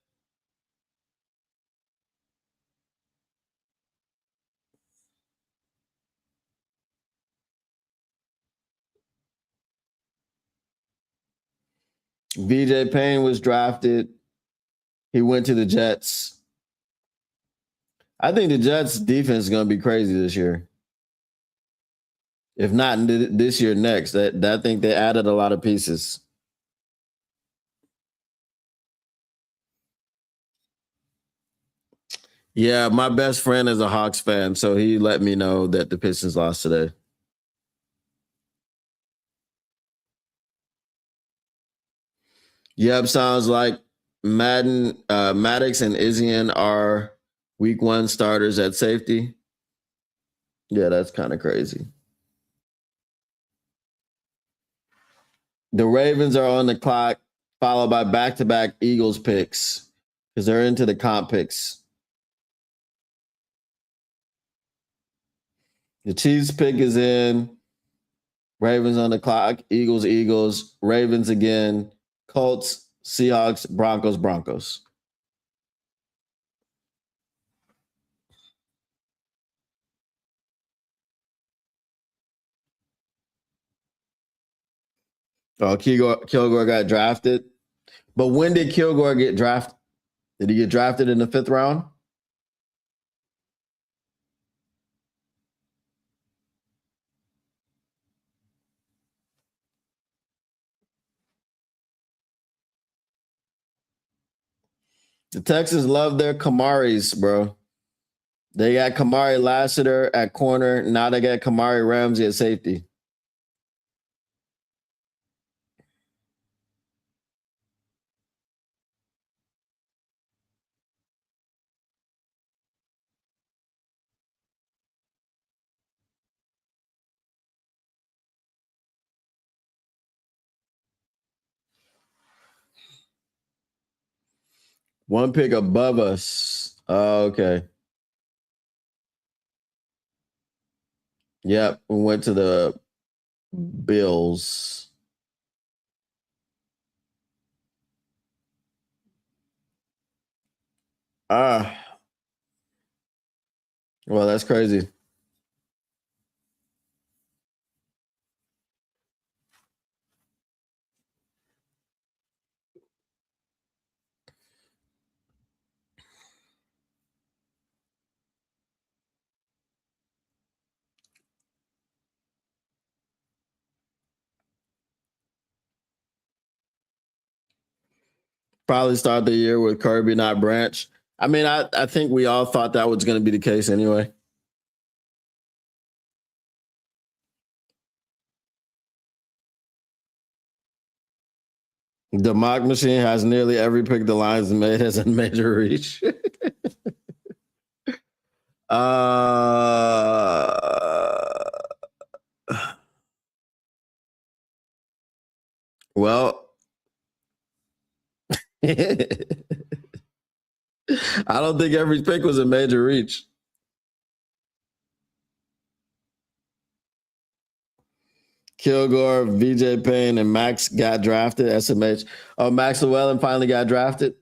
VJ Payne was drafted. He went to the Jets. I think the Jets defense is going to be crazy this year. If not this year, next. I think they added a lot of pieces. Yeah, my best friend is a Hawks fan, so he let me know that the Pistons lost today. Yep, sounds like Maddox and Isian are week 1 starters at safety. Yeah, that's kind of crazy. The Ravens are on the clock, followed by back-to-back Eagles picks because they're into the comp picks. The Chiefs pick is in. Ravens on the clock. Eagles. Ravens again. Colts, Seahawks, Broncos. Oh, Kilgore got drafted. But when did Kilgore get drafted? Did he get drafted in the 5th round? The Texans love their Kamaris, bro. They got Kamari Lassiter at corner. Now they got Kamari Ramsey at safety. One pick above us. Oh, okay. Yep, we went to the Bills. Well, that's crazy. Probably start the year with Kirby, not Branch. I mean, I think we all thought that was going to be the case anyway. The mock machine has nearly every pick the Lions made as a major reach. Well, I don't think every pick was a major reach. Kilgore, VJ Payne, and Max got drafted. SMH. Oh, Max Llewellyn finally got drafted.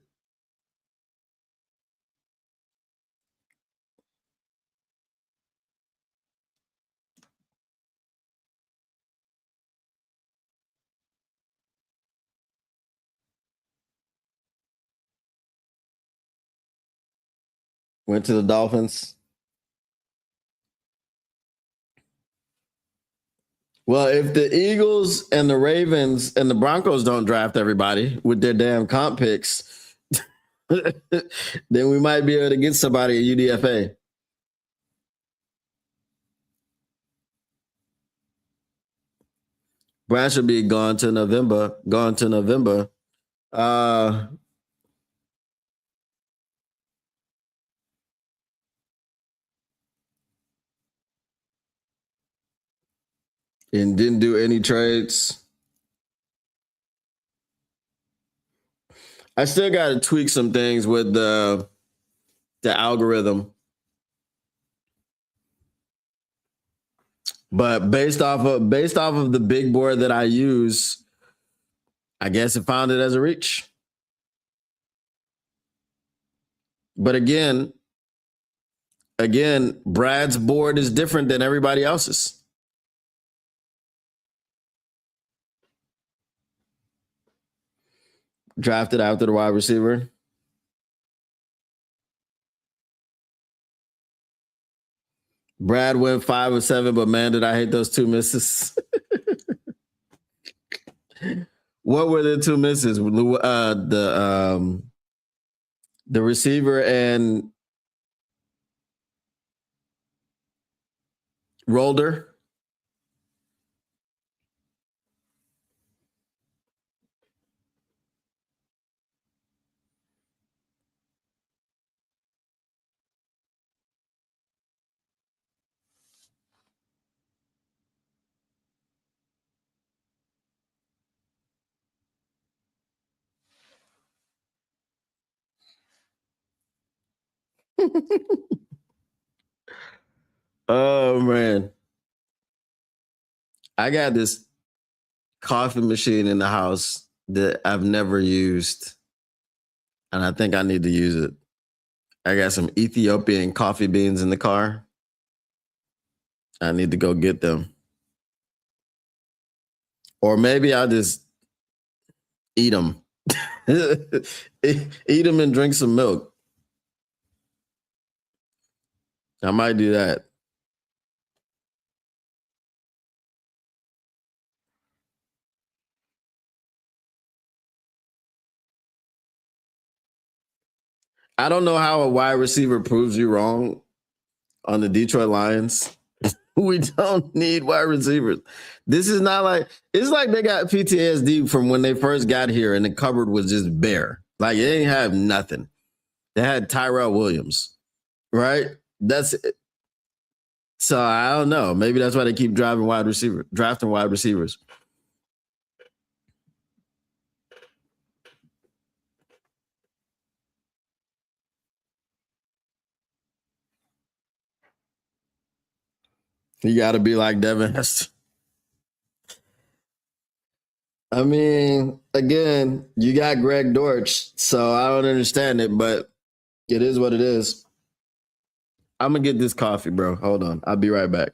Went to the Dolphins. Well, if the Eagles and the Ravens and the Broncos don't draft everybody with their damn comp picks, then we might be able to get somebody at UDFA. Branch should be gone to November. And didn't do any trades. I still got to tweak some things with the algorithm. But based off of the big board that I use, I guess it found it as a reach. But again, Brad's board is different than everybody else's. Drafted after the wide receiver. Brad went 5 of 7, but man, did I hate those 2 misses. What were the 2 misses? The receiver and Rolder. Oh man. I got this coffee machine in the house that I've never used. And I think I need to use it. I got some Ethiopian coffee beans in the car. I need to go get them. Or maybe I'll just eat them. Eat them and drink some milk. I might do that. I don't know how a wide receiver proves you wrong on the Detroit Lions. We don't need wide receivers. This is not like, it's like they got PTSD from when they first got here and the cupboard was just bare. Like they didn't have nothing. They had Tyrell Williams, right? That's it. So I don't know. Maybe that's why they keep drafting wide receivers. You got to be like Devin Hester. I mean, again, you got Greg Dortch, so I don't understand it, but it is what it is. I'm going to get this coffee, bro. Hold on. I'll be right back.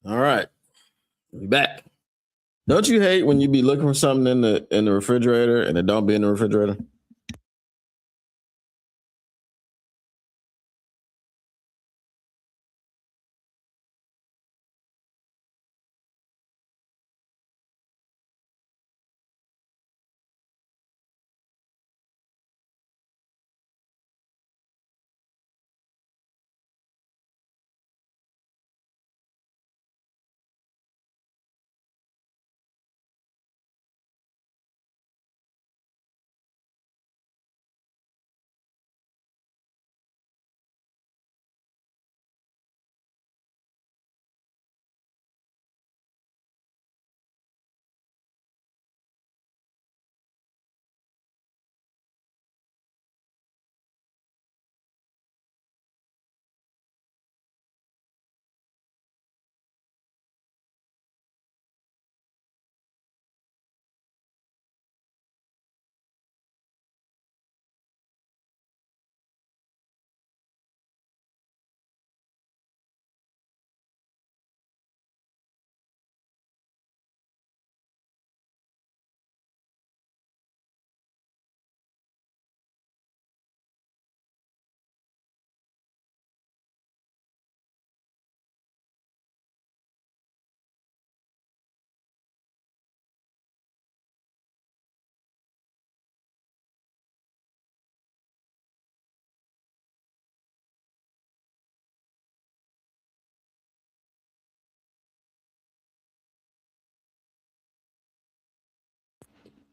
All right. We back. Don't you hate when you be looking for something in the refrigerator and it don't be in the refrigerator?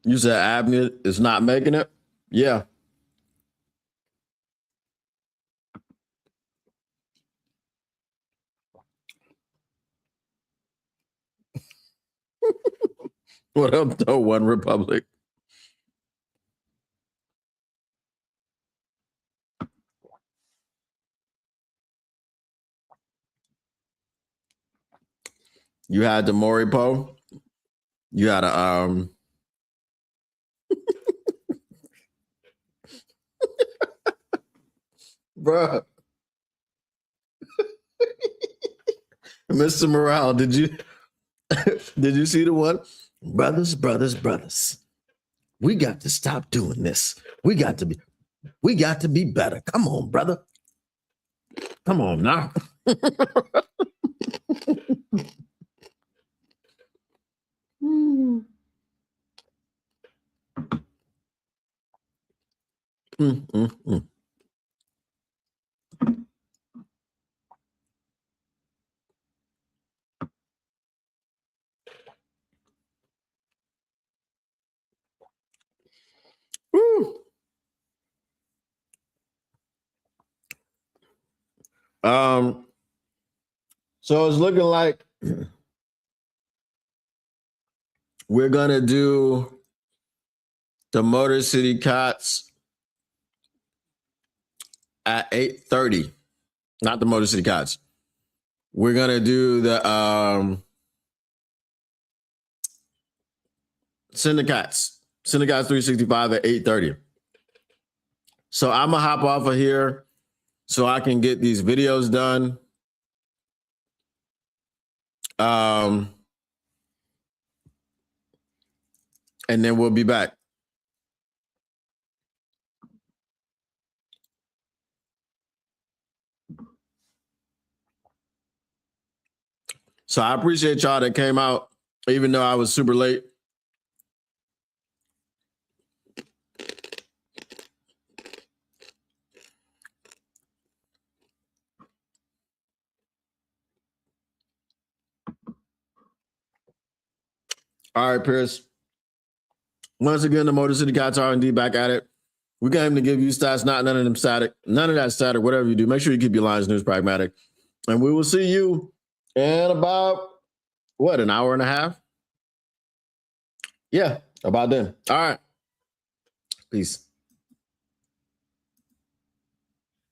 You said Abney is not making it? Yeah. What up, though, One Republic? You had the Maury Poe. You had a bruh. Mr. Morale, did you see the one? Brothers, we got to stop doing this. We got to be better. Come on, brother. Come on now. Woo. So it's looking like we're gonna do the Motor City Cats at 8:30. Not the Motor City Cats. We're gonna do the Syndicats 365 at 8:30. So I'm gonna hop off of here so I can get these videos done. And then we'll be back. So I appreciate y'all that came out, even though I was super late. All right, Pierce. Once again, the Motor City Cats R&D back at it. We came to give you stats, not none of them static. None of that static, whatever you do. Make sure you keep your Lions News pragmatic. And we will see you in about, an hour and a half? Yeah, about then. All right. Peace.